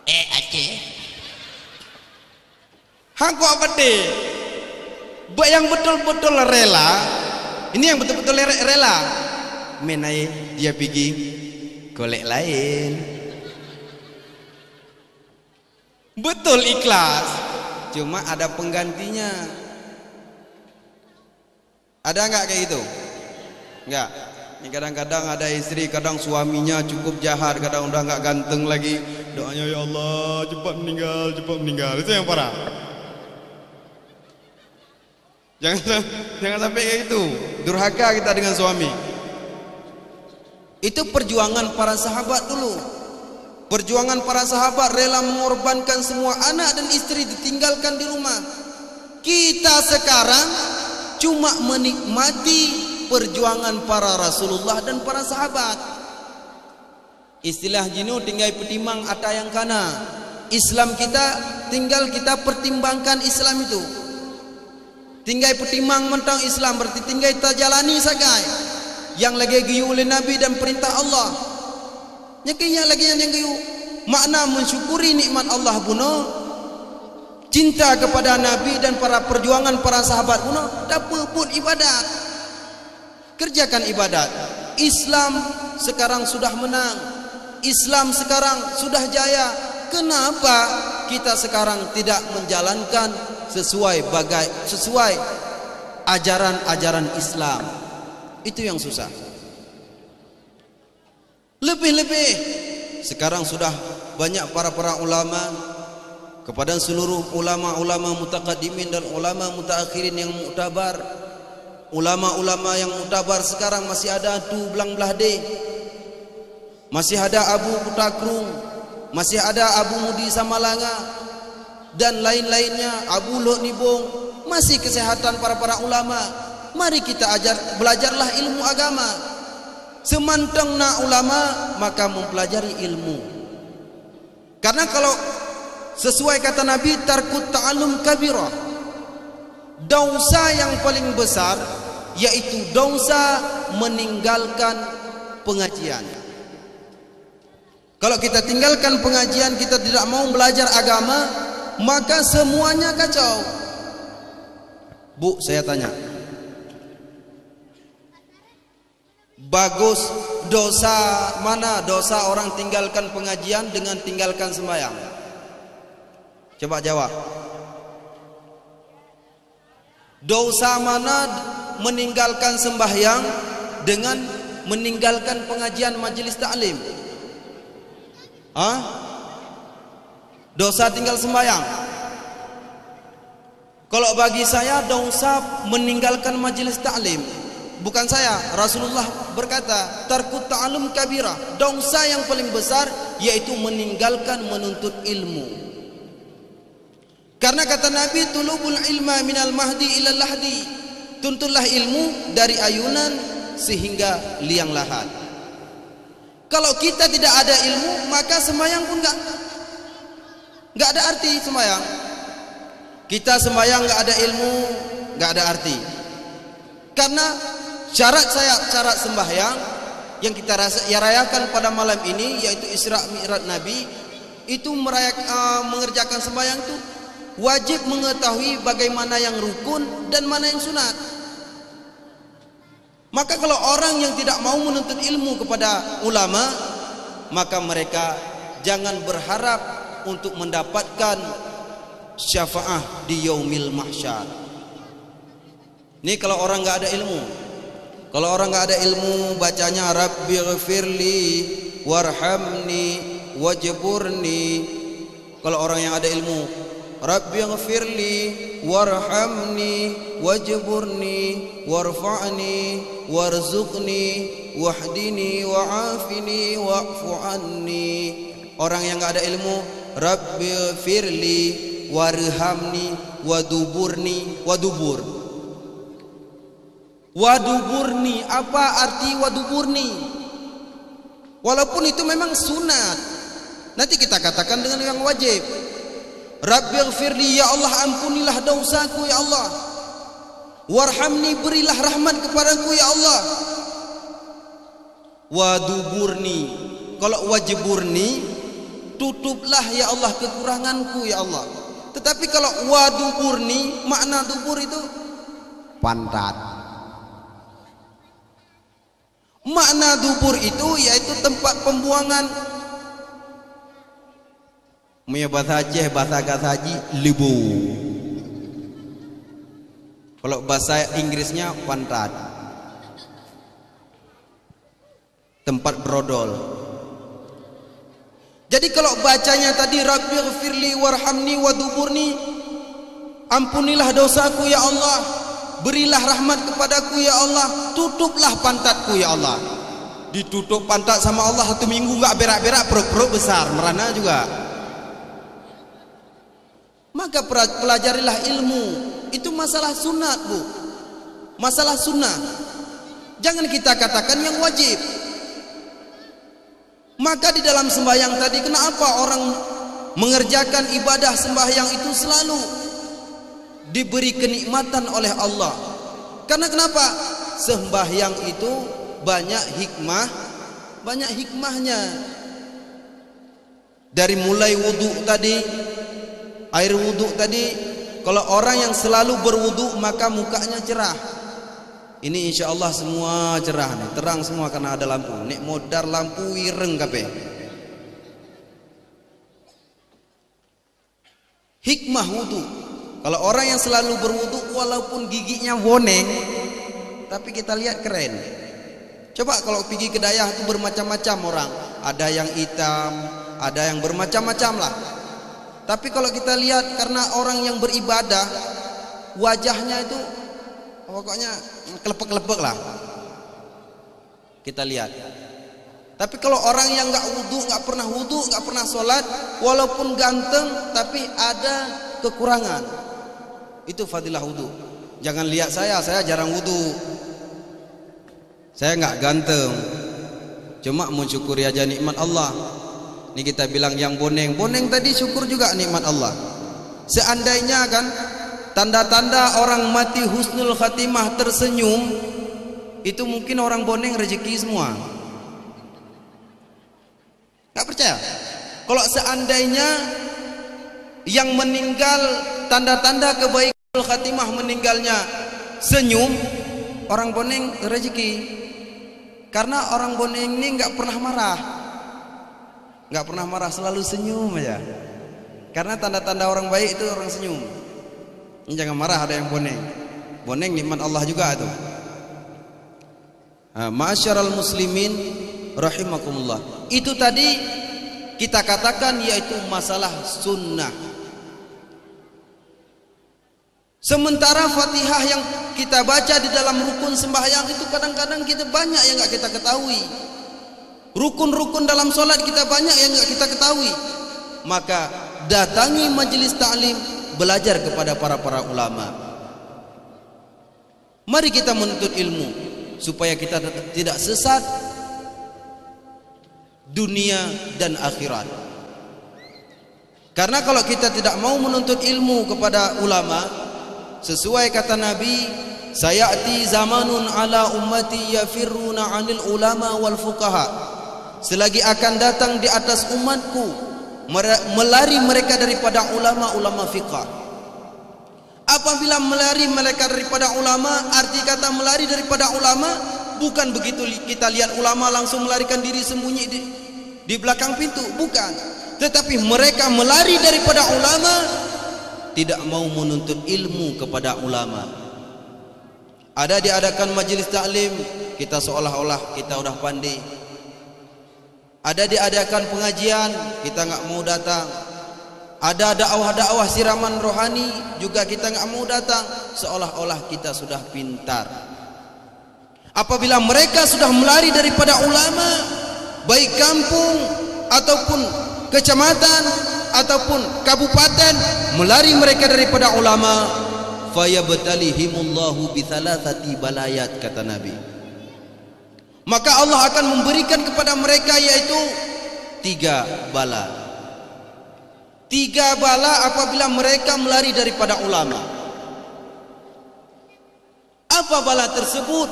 Aceh. Hangko apa deh? Yang betul-betul rela, ini yang betul-betul rela. Menai dia pergi golek lain. Betul ikhlas, cuma ada penggantinya. Ada nggak kayak gitu? Nggak. Ini kadang-kadang ada istri, kadang suaminya cukup jahat, kadang udah nggak ganteng lagi. Doanya, ya Allah cepat meninggal, cepat meninggal. Itu yang parah. Jangan sampai kayak itu. Durhaka kita dengan suami. Itu perjuangan para sahabat dulu. Perjuangan para sahabat rela mengorbankan semua anak dan istri ditinggalkan di rumah. Kita sekarang cuma menikmati perjuangan para Rasulullah dan para sahabat. Istilah jinu tinggal pertimbang ata yang kana. Islam kita tinggal kita pertimbangkan Islam itu. Tinggal pertimbang mentang Islam berarti tinggal kita jalani sagai. Yang lagi giyu oleh Nabi dan perintah Allah. Nyakinya lagi yang giyu. Makna mensyukuri nikmat Allah bunuh. Cinta kepada Nabi dan para perjuangan para sahabat bunuh. Dapat pun ibadat. Kerjakan ibadat. Islam sekarang sudah menang. Islam sekarang sudah jaya. Kenapa kita sekarang tidak menjalankan sesuai ajaran-ajaran Islam? Itu yang susah. Lebih-lebih sekarang sudah banyak para ulama, kepada seluruh ulama-ulama mutaqaddimin dan ulama mutaakhirin yang muktabar. Ulama-ulama yang mutabar sekarang masih ada Tu Belang Belahde, masih ada Abu Kutakrung, masih ada Abu Mudi Samalanga dan lain-lainnya, Abu Lok Nibong. Masih kesehatan para ulama. Mari kita belajarlah ilmu agama. Semantang nak ulama maka mempelajari ilmu. Karena kalau sesuai kata Nabi, tarkut ta'allum kabirah. Dosa yang paling besar yaitu dosa meninggalkan pengajian. Kalau kita tinggalkan pengajian, kita tidak mau belajar agama, maka semuanya kacau. Bu, saya tanya, bagus dosa mana dosa orang tinggalkan pengajian dengan tinggalkan sembahyang? Coba jawab. Dosa mana meninggalkan sembahyang dengan meninggalkan pengajian majelis taklim? Dosa tinggal sembahyang. Kalau bagi saya dosa meninggalkan majelis taklim. Bukan saya, Rasulullah berkata, tarkut ta'allum kabira. Dosa yang paling besar yaitu meninggalkan menuntut ilmu. Karena kata Nabi, tulubul ilma minal mahdi ilal lahdi. Tuntutlah ilmu dari ayunan sehingga liang lahat. Kalau kita tidak ada ilmu, maka sembahyang pun enggak ada arti sembahyang. Kita sembahyang enggak ada ilmu, enggak ada arti. Karena syarat sembahyang yang kita rayakan pada malam ini, yaitu Isra Mi'raj Nabi, itu mengerjakan sembahyang itu wajib mengetahui bagaimana yang rukun dan mana yang sunat. Maka kalau orang yang tidak mau menuntut ilmu kepada ulama, maka mereka jangan berharap untuk mendapatkan syafaah di yaumil mahsyar. Ini kalau orang enggak ada ilmu. Kalau orang enggak ada ilmu, bacanya Rabbighfirli warhamni wajburni. Kalau orang yang ada ilmu, Rabbighfirli warhamni wajburni warfa'ni warzuqni wahdini wa'afini wa'fu anni. Orang yang enggak ada ilmu, Rabbighfirli warhamni waduburni. Waduburni, apa arti waduburni? Walaupun itu memang sunat, nanti kita katakan dengan yang wajib. Rabbighfirli, ya Allah ampunilah dosaku ya Allah. Warhamni, berilah rahmat kepadaku ya Allah. Waduburni, kalau wajiburni, tutuplah ya Allah kekuranganku ya Allah. Tetapi kalau waduburni, makna dubur itu pantat. Makna dubur itu yaitu tempat pembuangan. Punya bahasa Aceh, bahasa Haji, libu. Kalau bahasa Inggrisnya pantat. tempat brodol. Jadi kalau bacanya tadi Rabbighfirli warhamni waduburni, ampunilah dosaku ya Allah, berilah rahmat kepadaku ya Allah, tutuplah pantatku ya Allah. Ditutup pantat sama Allah 1 minggu nggak berak-berak, perut besar, merana juga. Maka pelajarilah ilmu. Itu masalah sunat, Bu. Masalah sunnah. Jangan kita katakan yang wajib. Maka di dalam sembahyang tadi, kenapa orang mengerjakan ibadah sembahyang itu selalu diberi kenikmatan oleh Allah? Karena kenapa? Sembahyang itu banyak hikmahnya. Dari mulai wudhu tadi, air wudhu tadi, kalau orang yang selalu berwudhu maka mukanya cerah. Ini insya Allah semua cerah nih, terang semua karena ada lampu. Nek modar lampu ireng kabeh. Hikmah wudhu. Kalau orang yang selalu berwudhu walaupun giginya boneng, tapi kita lihat keren. Coba kalau pergi ke Dayah itu bermacam-macam orang. Ada yang hitam, ada yang bermacam-macam lah. Tapi kalau kita lihat, karena orang yang beribadah wajahnya itu pokoknya kelepek-kelepek lah, kita lihat. Tapi kalau orang yang nggak wudhu, nggak pernah sholat, walaupun ganteng tapi ada kekurangan. Itu fadilah wudhu. Jangan lihat saya jarang wudhu, saya nggak ganteng, cuma mensyukuri aja nikmat Allah. Ini kita bilang yang boneng tadi syukur juga nikmat Allah. Seandainya kan tanda-tanda orang mati husnul khatimah tersenyum, itu mungkin orang boneng rezeki semua. Gak percaya? Kalau seandainya yang meninggal tanda-tanda kebaikan khatimah meninggalnya senyum, orang boneng rezeki. Karena orang boneng ini nggak pernah marah, selalu senyum aja. Karena tanda-tanda orang baik itu orang senyum. Jangan marah, ada yang boneng nikmat Allah juga itu. Ma'asyiral muslimin rahimakumullah. Itu tadi kita katakan yaitu masalah sunnah. Sementara Fatihah yang kita baca di dalam rukun sembahyang itu kadang-kadang kita banyak yang nggak kita ketahui. Rukun-rukun dalam sholat kita banyak yang nggak kita ketahui. Maka datangi majelis ta'lim, belajar kepada para ulama. Mari kita menuntut ilmu supaya kita tidak sesat dunia dan akhirat. Karena kalau kita tidak mau menuntut ilmu kepada ulama, sesuai kata Nabi, sayati zamanun ala ummati yafirruna 'anil ulama wal fuqaha. Selagi akan datang di atas umatku melari mereka daripada ulama fiqh. Apabila melari mereka daripada ulama, arti kata melari daripada ulama bukan begitu kita lihat ulama langsung melarikan diri sembunyi di belakang pintu, bukan. Tetapi mereka melari daripada ulama, tidak mau menuntut ilmu kepada ulama. Ada diadakan majelis taklim, kita seolah-olah kita udah pandai. Ada diadakan pengajian, kita nggak mau datang. Ada dakwah siraman rohani, juga kita nggak mau datang, seolah-olah kita sudah pintar. Apabila mereka sudah melari daripada ulama, baik kampung ataupun kecamatan ataupun kabupaten, melari mereka daripada ulama, fayabtalihimullahu bithalathati balayat, kata Nabi. Maka Allah akan memberikan kepada mereka yaitu 3 bala. 3 bala apabila mereka melari daripada ulama. Apa bala tersebut?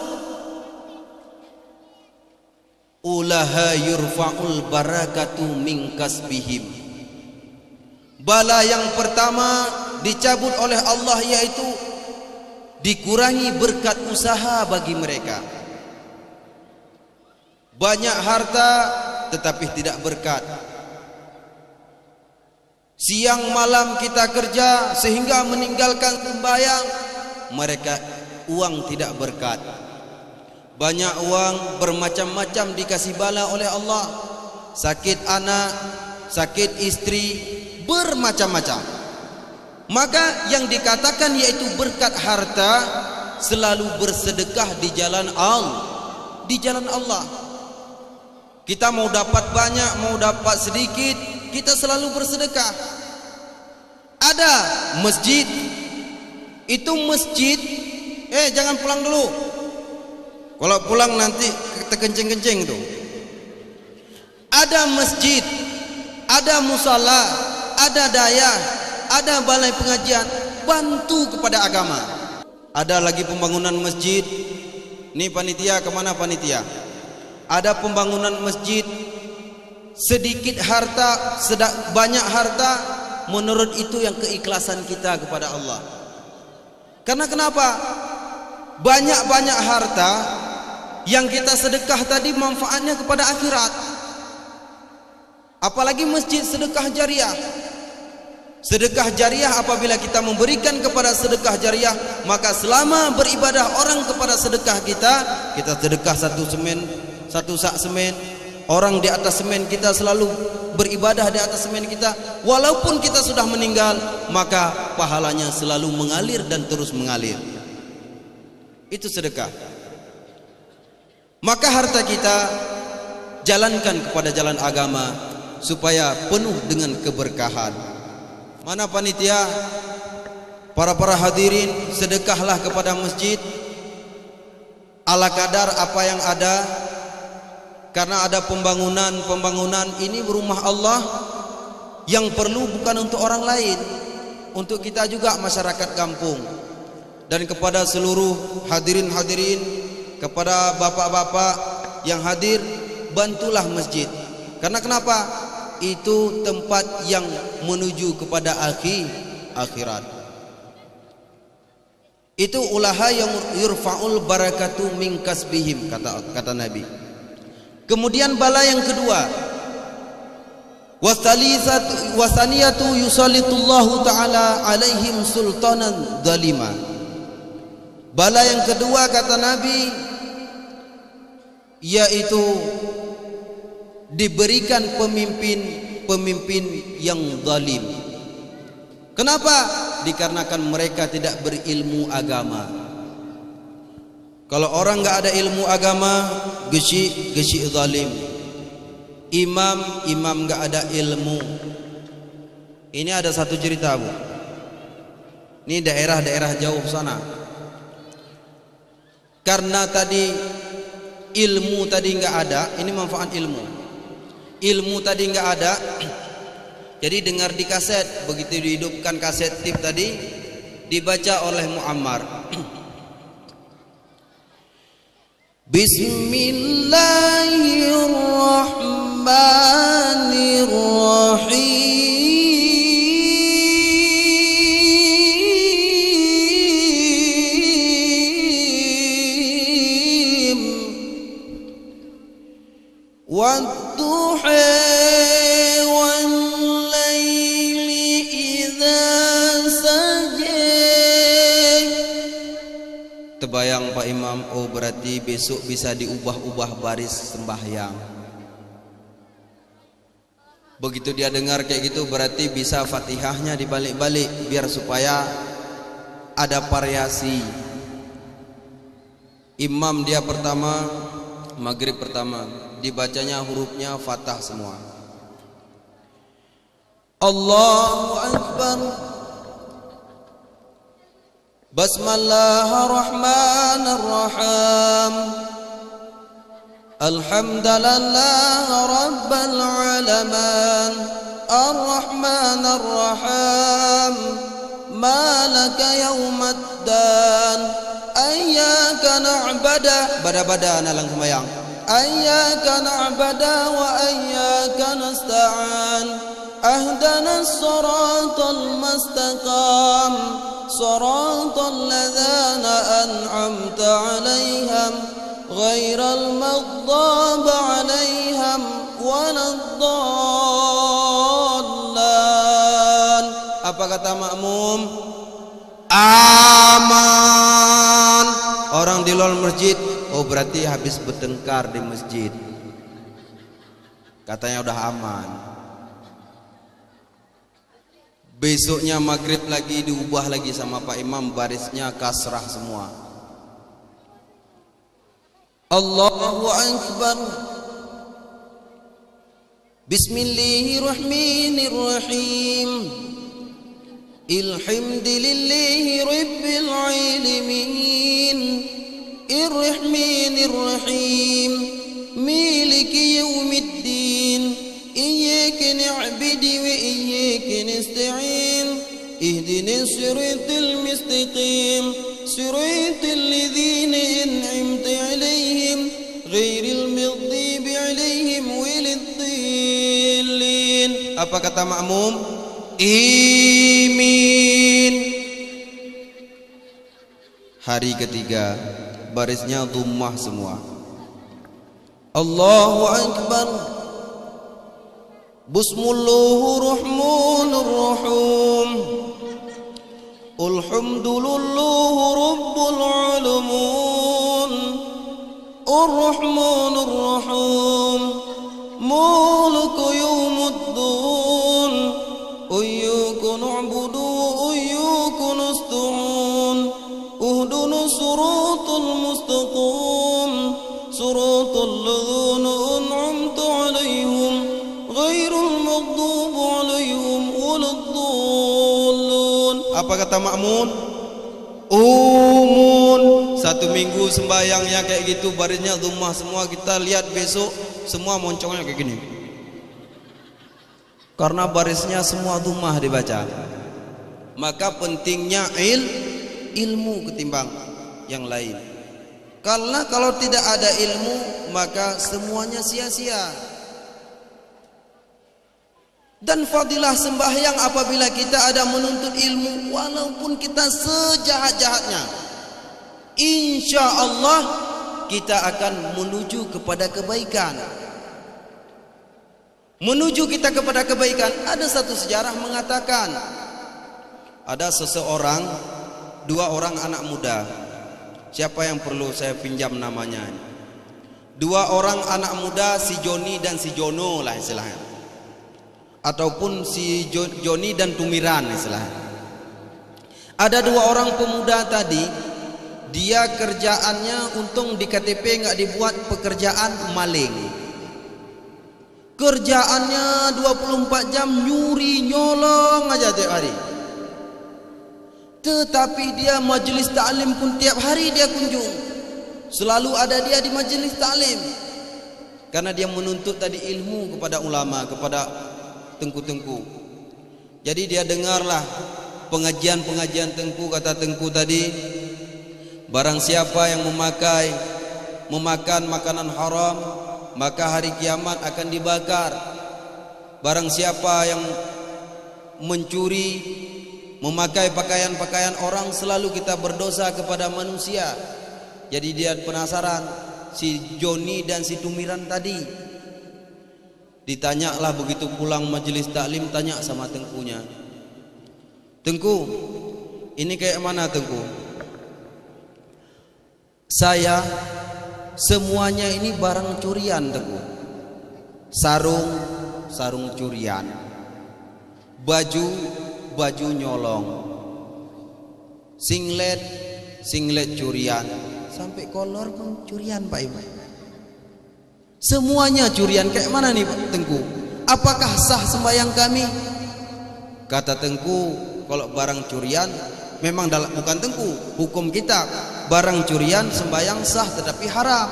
Ulaha yurfa'ul barakatu min kasbihim. Bala yang pertama dicabut oleh Allah yaitu dikurangi berkat usaha bagi mereka. Banyak harta tetapi tidak berkat. Siang malam kita kerja sehingga meninggalkan sembahyang, mereka uang tidak berkat. banyak uang, bermacam-macam dikasih bala oleh Allah, sakit anak, sakit istri, bermacam-macam. Maka yang dikatakan yaitu berkat harta, selalu bersedekah di jalan Allah, di jalan Allah. Kita mau dapat banyak, mau dapat sedikit, kita selalu bersedekah. Ada masjid, itu masjid, jangan pulang dulu. Kalau pulang nanti terkencing-kencing tuh. Ada masjid, ada musala, ada daya, ada balai pengajian, bantu kepada agama. Ada lagi pembangunan masjid. Nih panitia, kemana panitia? Ada pembangunan masjid, sedikit harta, banyak harta, menurut itu yang keikhlasan kita kepada Allah. Karena kenapa? Banyak-banyak harta yang kita sedekah tadi manfaatnya kepada akhirat. Apalagi masjid sedekah jariah. Sedekah jariah, apabila kita memberikan kepada sedekah jariah, maka selama beribadah orang kepada sedekah kita sedekah satu sak semen, orang di atas semen kita selalu beribadah di atas semen kita, walaupun kita sudah meninggal, maka pahalanya selalu mengalir dan terus mengalir. Itu sedekah. Maka harta kita jalankan kepada jalan agama supaya penuh dengan keberkahan. Mana panitia? Para hadirin, sedekahlah kepada masjid ala kadar apa yang ada. Karena ada pembangunan ini rumah Allah yang perlu bukan untuk orang lain, untuk kita juga masyarakat kampung. Dan kepada seluruh hadirin, kepada bapak-bapak yang hadir, bantulah masjid. Karena kenapa? Itu tempat yang menuju kepada akhirat. Itu ulaha yang yurfa'ul barakatu min kasbihim, kata Nabi. Kemudian bala yang kedua, wasaniyatu yusallitullahu ta'ala alaihim sultanan zalima. Bala yang kedua kata Nabi, yaitu diberikan pemimpin yang zalim. Kenapa? Dikarenakan mereka tidak berilmu agama. Kalau orang enggak ada ilmu agama, gesi zalim. Imam enggak ada ilmu. Ini ada satu cerita, Bu. Ini daerah-daerah jauh sana. Karena tadi ilmu tadi enggak ada, ini manfaat ilmu. Ilmu tadi enggak ada. Jadi dengar di kaset, begitu dihidupkan kaset tip tadi, dibaca oleh Muammar. Bismillahirrahmanirrahim. Wadduha wal-laili idza saja. Terbayang Pak Imam, oh berarti besok bisa diubah-ubah baris sembahyang. Begitu dia dengar kayak gitu, berarti bisa Fatihahnya dibalik-balik biar supaya ada variasi. Imam dia pertama, maghrib pertama, dibacanya hurufnya Fatah semua. Allahu Akbar. Bismillahirrahmanirrahim. Alhamdulillah rabbil alamin. Ar-Rahmanir-Rahim. Malaka yaumiddin. Iyyaka na'budu bada nalang sembahyang. Iyyaka na'budu wa iyyaka nasta'in. Ahdinas siratal mustaqim. Siratal ladzina an'amta 'alaihim ghairal maghdubi 'alaihim waladdallin. Apa kata makmum? Aman. Orang di luar masjid, Oh berarti habis bertengkar di masjid, katanya udah aman. Besoknya maghrib lagi diubah lagi sama Pak Imam, barisnya kasrah semua. Allahu Akbar. Bismillahirrahmanirrahim. Alhamdulillahi rabbil alamin. Irrahmanirrahim. Maliki yaumiddin. Iyyaka na'budu wa iyyaka nasta'in. Ihdinas siratal mustaqim. Siratal ladzina an'amta 'alaihim ghairil maghdubi 'alaihim waladdallin. Apa kata makmum? Amin. Hari ketiga barisnya dhammah semua. Allahu Akbar. Bismillahirrahmanirrahim. Alhamdulillahi rabbil alamin. Ar-Rahmanir Rahim. Maliki yaumiddin. Iyyaka na'budu wa iyyaka nasta'in. Ihdinas siratal mustaqim. Siratal ladzina an'amta 'alaihim ghairil maghdubi 'alaihim waladdallin. Apa kata makmun? Umun. Satu minggu sembahyangnya kayak gitu, barisnya dhammah semua. Kita lihat besok semua moncongnya kayak gini, karena barisnya semua dhammah dibaca. Maka pentingnya ilmu ketimbang yang lain. Karena kalau tidak ada ilmu maka semuanya sia-sia. Dan fadilah sembahyang apabila kita ada menuntut ilmu, walaupun kita sejahat-jahatnya, insya Allah kita akan menuju kepada kebaikan. Menuju kita kepada kebaikan. Ada satu sejarah mengatakan, ada seseorang, dua orang anak muda. Siapa yang perlu saya pinjam namanya? Dua orang anak muda, si Joni dan si Jono lah istilahnya, ataupun si Joni dan Tumiran istilahnya. Ada dua orang pemuda tadi, dia kerjaannya untung di KTP nggak dibuat pekerjaan maling. Kerjaannya 24 jam nyuri nyolong aja tiap hari. Tetapi dia majelis taklim pun tiap hari dia kunjung. Selalu ada dia di majelis taklim. Karena dia menuntut tadi ilmu kepada ulama, kepada tengku-tengku. Jadi dia dengarlah pengajian-pengajian tengku. Kata tengku tadi, barang siapa yang memakan makanan haram, maka hari kiamat akan dibakar. Barang siapa yang mencuri, memakai pakaian-pakaian orang, selalu kita berdosa kepada manusia. Jadi dia penasaran, si Joni dan si Tumiran tadi. Ditanyalah begitu pulang majelis taklim, tanya sama tengkunya, Tengku, ini kayak mana Tengku? Saya semuanya ini barang curian Tengku. Sarung curian, baju nyolong, singlet curian, sampai kolor pun curian Pak Imam. Semuanya curian. Kayak mana nih Pak Tengku? Apakah sah sembahyang kami? Kata Tengku, kalau barang curian memang bukan Tengku, hukum kita barang curian sembahyang sah tetapi haram.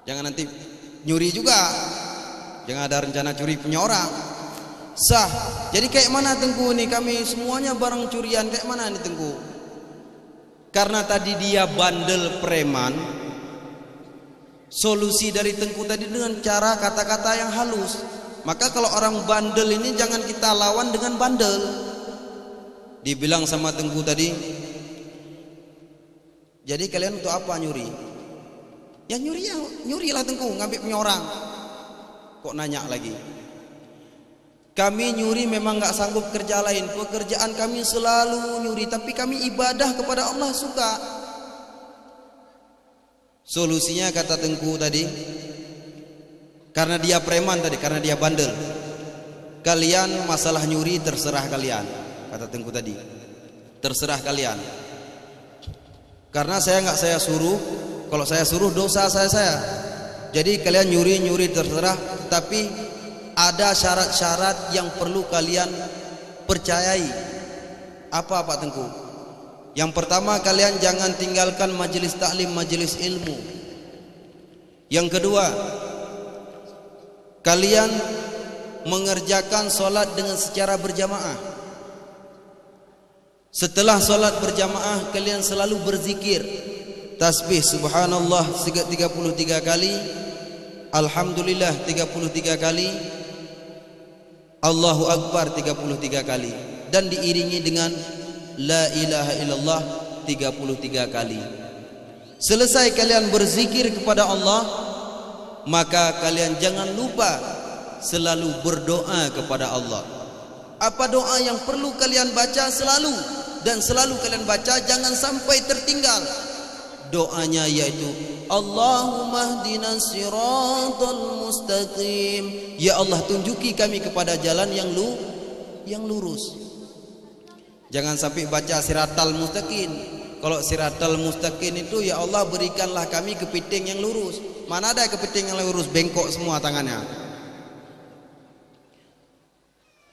Jangan nanti nyuri juga, jangan ada rencana curi punya orang. Sah. Jadi kayak mana Tengku nih, kami semuanya barang curian, kayak mana nih Tengku? Karena tadi dia bandel preman, solusi dari Tengku tadi dengan cara kata-kata yang halus. Maka kalau orang bandel ini jangan kita lawan dengan bandel. Dibilang sama Tengku tadi, jadi kalian untuk apa nyuri? Ya nyurilah Tengku, ngambil punya orang. Kok nanya lagi? Kami nyuri memang nggak sanggup kerja lain, pekerjaan kami selalu nyuri, tapi kami ibadah kepada Allah suka. Solusinya kata Tengku tadi, karena dia preman tadi, karena dia bandel. Kalian masalah nyuri terserah kalian, kata Tengku tadi. Terserah kalian. Karena saya suruh, kalau saya suruh dosa saya. Jadi kalian nyuri terserah, tapi ada syarat-syarat yang perlu kalian percayai. Apa Pak Tengku? Yang pertama, kalian jangan tinggalkan majelis taklim, majelis ilmu. Yang kedua, kalian mengerjakan solat dengan secara berjamaah. Setelah solat berjamaah, kalian selalu berzikir, tasbih subhanallah 33 kali, alhamdulillah 33 kali, Allahu Akbar 33 kali, dan diiringi dengan la ilaha illallah 33 kali. Selesai kalian berzikir kepada Allah, maka kalian jangan lupa selalu berdoa kepada Allah. Apa doa yang perlu kalian baca selalu, dan selalu kalian baca, jangan sampai tertinggal. Doanya yaitu Allahumma hdinas siratal mustaqim. Ya Allah, tunjuki kami kepada jalan yang lurus. Jangan sampai baca siratal mustaqim. Kalau siratal mustaqim itu, ya Allah berikanlah kami kepiting yang lurus. Mana ada kepiting yang lurus, bengkok semua tangannya.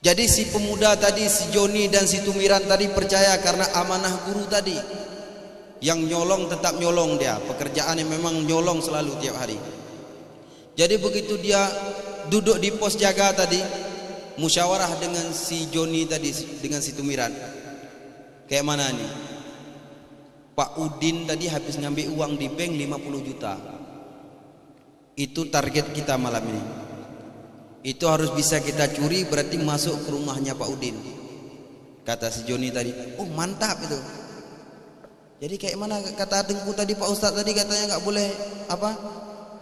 Jadi si pemuda tadi, si Joni dan si Tumiran tadi percaya karena amanah guru tadi. Yang nyolong tetap nyolong dia, pekerjaannya memang nyolong selalu tiap hari. Jadi begitu dia duduk di pos jaga tadi, musyawarah dengan si Joni tadi, dengan si Tumiran. Kayak mana nih? Pak Udin tadi habis ngambil uang di bank 50 juta. Itu target kita malam ini. Itu harus bisa kita curi, berarti masuk ke rumahnya Pak Udin. Kata si Joni tadi, oh mantap itu. Jadi kayak mana kata Tengku tadi, Pak Ustadz tadi katanya nggak boleh apa?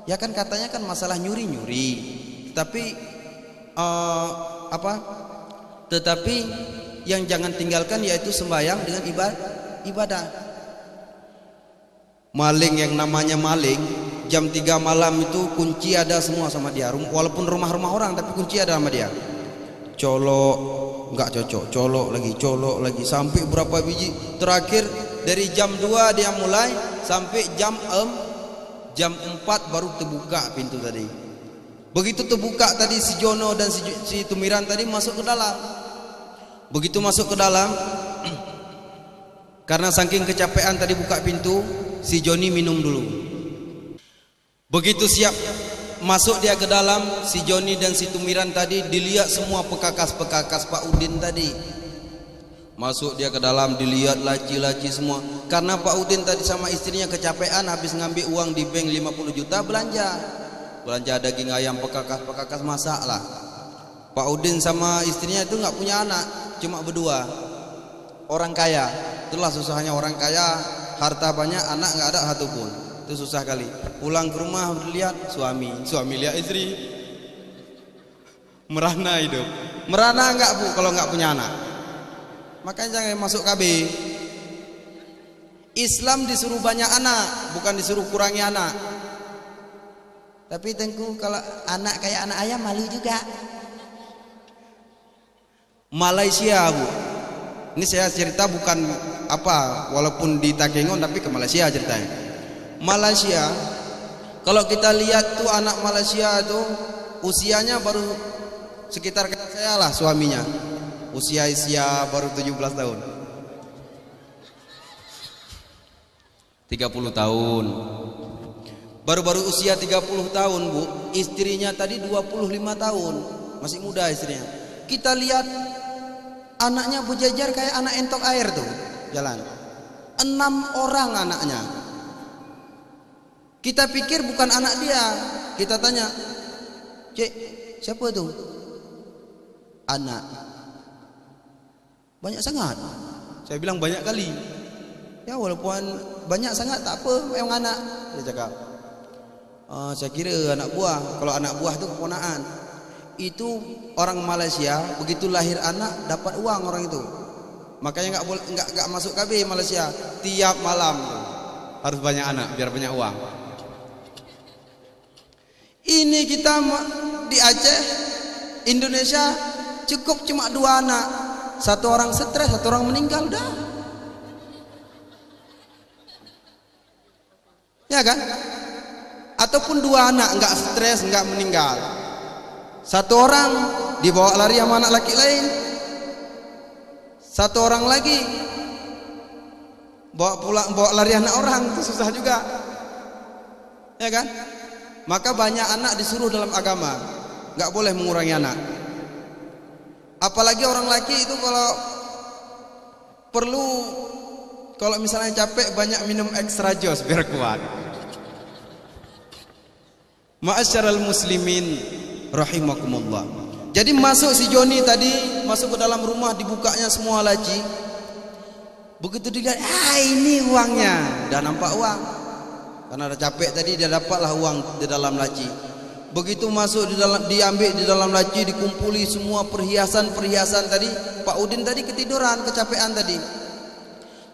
Ya kan katanya kan masalah nyuri. Tapi Tetapi yang jangan tinggalkan yaitu sembahyang dengan ibadah. Maling yang namanya maling, jam 3 malam itu kunci ada semua sama dia. Walaupun rumah-rumah orang, tapi kunci ada sama dia. Colok, nggak cocok, colok lagi, sampai berapa biji. Terakhir dari jam 2 dia mulai sampai jam 4 baru terbuka pintu tadi. Begitu terbuka tadi, si Jono dan si Tumiran tadi masuk ke dalam. Begitu masuk ke dalam, karena saking kecapean tadi buka pintu, si Joni minum dulu. Begitu siap masuk dia ke dalam, si Joni dan si Tumiran tadi dilihat semua pekakas-pekakas Pak Udin tadi. Masuk dia ke dalam, dilihat laci-laci semua. Karena Pak Udin tadi sama istrinya kecapean, habis ngambil uang di bank 50 juta, belanja daging ayam, pekakas masak lah. Pak Udin sama istrinya itu nggak punya anak, cuma berdua. Orang kaya, itulah susahnya orang kaya, harta banyak, anak nggak ada satupun. Itu susah kali. Pulang ke rumah lihat suami lihat istri, merana hidup. Merana nggak Bu kalau nggak punya anak. Makanya jangan masuk KB. Islam disuruh banyak anak, bukan disuruh kurangi anak. Tapi Tengku kalau anak kayak anak ayam malu juga. Malaysia Bu, ini saya cerita bukan apa, walaupun di Takengon tapi ke Malaysia ceritanya. Malaysia, kalau kita lihat tuh anak Malaysia itu usianya baru sekitar kayak saya lah, suaminya usia baru 17 tahun, 30 tahun. Baru usia 30 tahun Bu, istrinya tadi 25 tahun, masih muda istrinya. Kita lihat anaknya berjajar kayak anak entok air tuh, jalan 6 orang anaknya. Kita pikir bukan anak dia. Kita tanya, Cek, siapa tuh? Anak. Banyak sangat. Saya bilang banyak kali. Ya walaupun banyak sangat tak apa, memang anak. Dia cakap, saya kira anak buah. Kalau anak buah itu keponakan. Itu orang Malaysia, begitu lahir anak dapat uang orang itu. Makanya nggak masuk KB Malaysia. Tiap malam harus banyak anak biar banyak uang. Ini kita di Aceh, Indonesia cukup cuma 2 anak. Satu orang stres, satu orang meninggal, dah. Ya kan? Ataupun 2 anak nggak stres, nggak meninggal. Satu orang dibawa lari sama anak laki lain. Satu orang lagi bawa lari anak orang, itu susah juga. Ya kan? Maka banyak anak disuruh dalam agama, nggak boleh mengurangi anak. Apalagi orang laki itu kalau perlu, kalau misalnya capek banyak minum extra jos biar kuat. Ma'asyaral muslimin rahimakumullah. Jadi masuk si Joni tadi, masuk ke dalam rumah, dibukanya semua laci. Begitu dilihat, ini uangnya, udah nampak uang. Karena ada capek tadi, dia dapatlah uang di dalam laci. Begitu masuk diambil di dalam laci, dikumpuli semua perhiasan tadi. Pak Udin tadi ketiduran, kecapean tadi.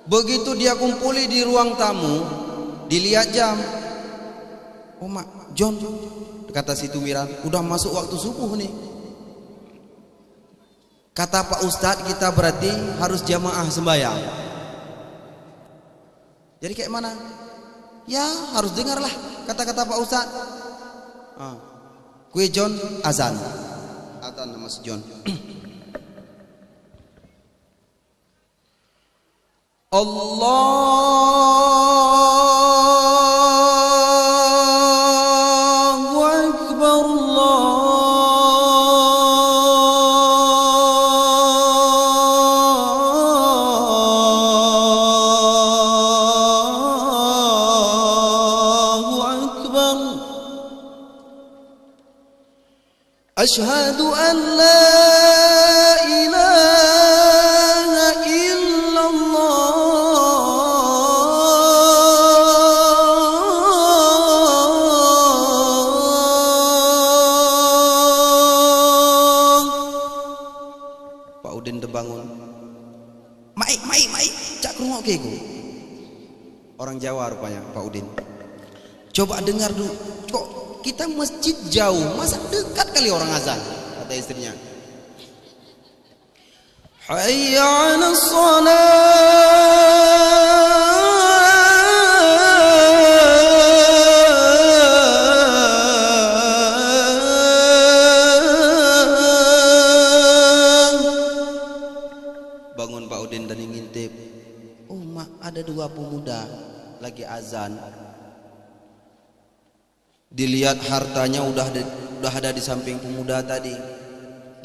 Begitu dia kumpuli di ruang tamu, dilihat jam. Oh mak, John, kata si Tumiran, udah masuk waktu subuh nih. Kata Pak Ustadz, kita berarti harus jamaah sembahyang. Jadi kayak mana? Ya harus dengarlah kata-kata Pak Ustadz. Kue John azan nama si John. Allahu Akbar, Allahu Akbar. Asyhadu an la ilaha illallah. Pak Udin terbangun. Mai, cak krungokke iku. Orang Jawa rupanya Pak Udin. Coba dengar dulu. Kok kita masjid jauh, masa dekat kali orang azan, kata istrinya. Hayya 'alas shalah. Bangun Pak Udin dan ngintip. Oh mak, ada 2 pemuda lagi azan. Dilihat hartanya udah ada di samping pemuda tadi.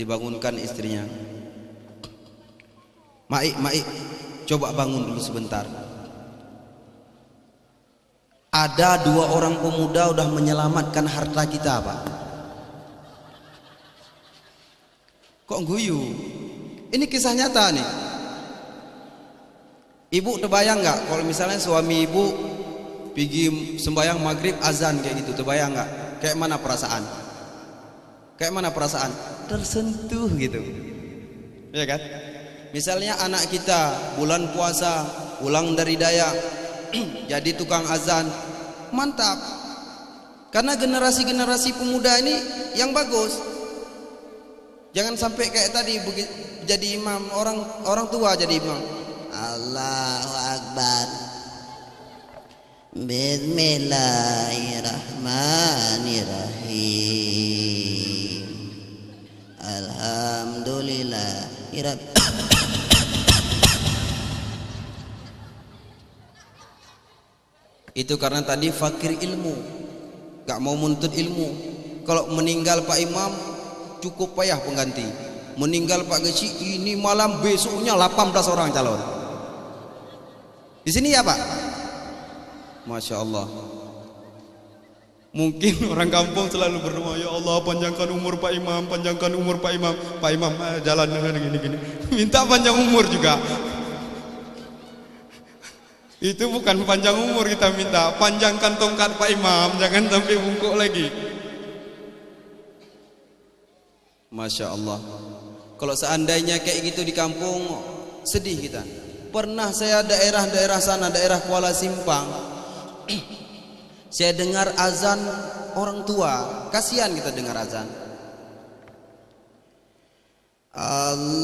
Dibangunkan istrinya. Maik, coba bangun dulu sebentar. Ada 2 orang pemuda udah menyelamatkan harta kita, Pak. Kok guyu? Ini kisah nyata nih. Ibu terbayang nggak kalau misalnya suami ibu pergi sembahyang maghrib azan kayak gitu, terbayang nggak? Kayak mana perasaan? Kayak mana perasaan? Tersentuh gitu, ya kan? Misalnya anak kita bulan puasa pulang dari daya jadi tukang azan, mantap. Karena generasi pemuda ini yang bagus. Jangan sampai kayak tadi jadi imam, orang tua jadi imam. Allahu Akbar. Bismillahirrahmanirrahim. Alhamdulillah. Itu karena tadi fakir ilmu, gak mau menuntut ilmu. Kalau meninggal Pak Imam cukup payah pengganti. Meninggal Pak Geci, ini malam besoknya 18 orang calon. Di sini ya Pak. Masya Allah. Mungkin orang kampung selalu berdoa, ya Allah panjangkan umur Pak Imam, panjangkan umur Pak Imam. Pak Imam jalan gini. Minta panjang umur juga. Itu bukan panjang umur kita minta, panjangkan tongkat Pak Imam, jangan sampai bungkuk lagi. Masya Allah. Kalau seandainya kayak gitu di kampung, sedih kita. Pernah saya daerah sana, daerah Kuala Simpang, saya dengar azan orang tua, kasihan kita dengar azan. Allahu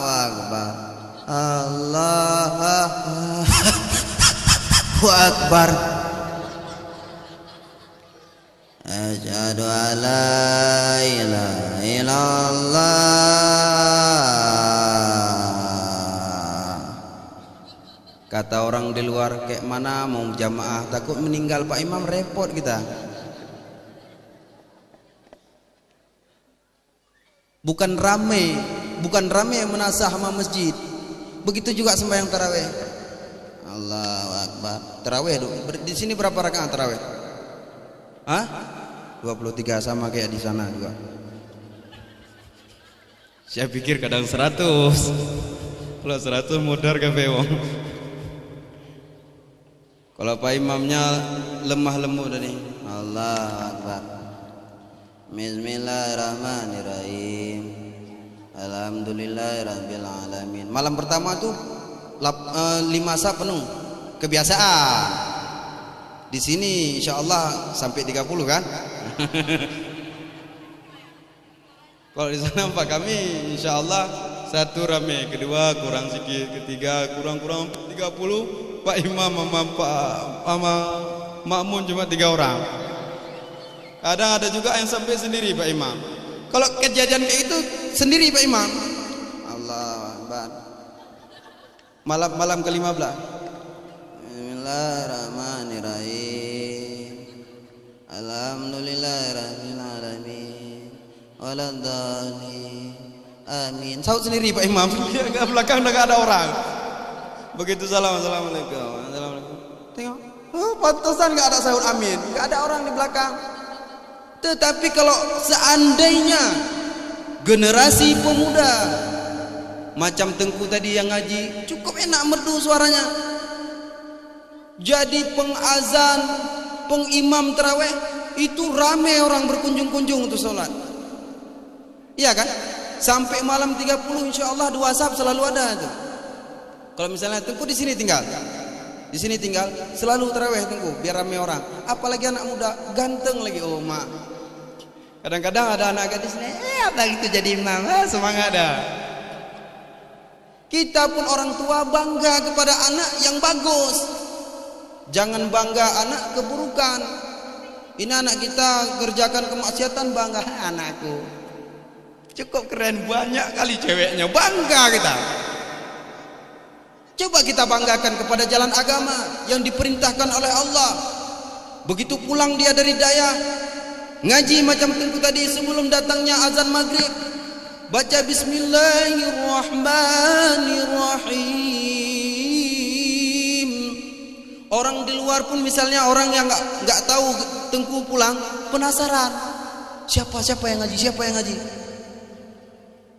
Akbar, Allahu Akbar. Asyhadu an la ilaha illallah. Kata orang di luar, kayak mana mau jamaah, takut meninggal Pak Imam, repot kita. Bukan rame yang menasah sama masjid. Begitu juga sembahyang tarawih. Allahu Akbar. Tarawih di sini berapa rakaat tarawih? Hah? 23, sama kayak di sana juga. Saya pikir kadang 100. Kalau 100 modar ke wong. Kalau Pak Imamnya lemah lembut tadi. Allahu Akbar. Bismillahirrahmanirrahim. Alhamdulillahirabbil alamin. Malam pertama tuh 5 sah penuh. Kebiasaan. Di sini insyaallah sampai 30 kan? Kalau di sana Pak kami insyaallah 1 rame, kedua kurang sedikit, ketiga kurang 30, Pak Imam sama makmum cuma 3 orang. Kadang ada juga yang sampai sendiri Pak Imam. Kalau kejadian kayak itu sendiri Pak Imam. Allahu Akbar. Malam ke-15. Bismillahirrahmanirrahim. Alhamdulillahirabbil alamin. Waladhdallin. Amin. Saut sendiri Pak Imam. Di belakang udah gak ada orang. Begitu assalamualaikum. Tengok. Oh, pantesan gak ada saut amin. Gak ada orang di belakang. Tetapi kalau seandainya generasi pemuda macam Tengku tadi yang ngaji, cukup enak merdu suaranya. Jadi pengazan, pengimam tarawih itu ramai orang berkunjung-kunjung untuk sholat. Iya kan? Sampai malam 30 insyaallah 2 saf selalu ada tuh. Kalau misalnya Tengku di sini tinggal, selalu tarawih Tengku biar ramai orang. Apalagi anak muda, ganteng lagi mak. Kadang-kadang ada anak gadis apa gitu jadi imam, semangat dah. Kita pun orang tua bangga kepada anak yang bagus. Jangan bangga anak keburukan. Ini anak kita kerjakan kemaksiatan, bangga anakku. Cukup keren, banyak kali ceweknya, bangga kita. Coba kita banggakan kepada jalan agama yang diperintahkan oleh Allah. Begitu pulang dia dari daya, ngaji macam Tengku tadi sebelum datangnya azan maghrib, baca Bismillahirrahmanirrahim. Orang di luar pun misalnya orang yang nggak tahu Tengku pulang, penasaran siapa yang ngaji.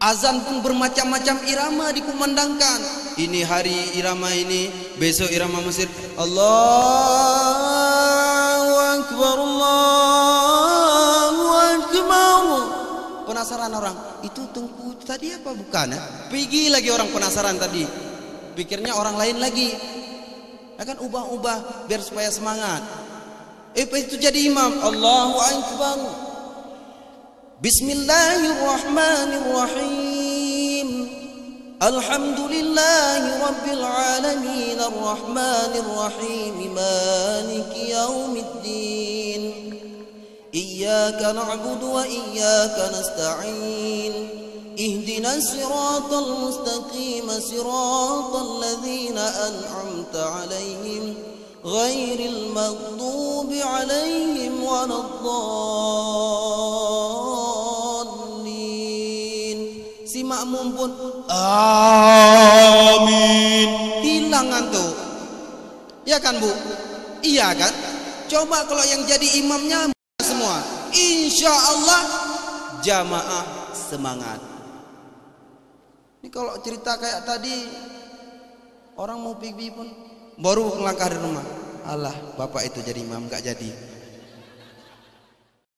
Azan pun bermacam-macam irama dikumandangkan. Ini hari irama ini, besok irama Mesir. Allahu Akbar, Allahu Akbar. Penasaran orang, itu Tengku tadi apa bukan ya? Pergi lagi orang penasaran tadi. Pikirnya orang lain lagi. Akan ubah-ubah biar supaya semangat. Itu jadi imam. Allahu Akbar. Bismillahirrahmanirrahim. Alhamdulillahi rabbil alamin, arrahmanirrahim, maliki yaumiddin. Iyyaka na'budu wa iyyaka nasta'in. Ihdinas siratal mustaqim, siratal ladzina an'amta 'alaihim ghairil maghdubi 'alaihim waladdallin. Si makmum pun amin, hilang ngantuk. Ya kan Bu? Iya kan? Coba kalau yang jadi imamnya semua, insya Allah jamaah semangat. Ini kalau cerita kayak tadi, orang mau pergi pun baru melangkah dari rumah, Allah bapak itu jadi imam gak jadi.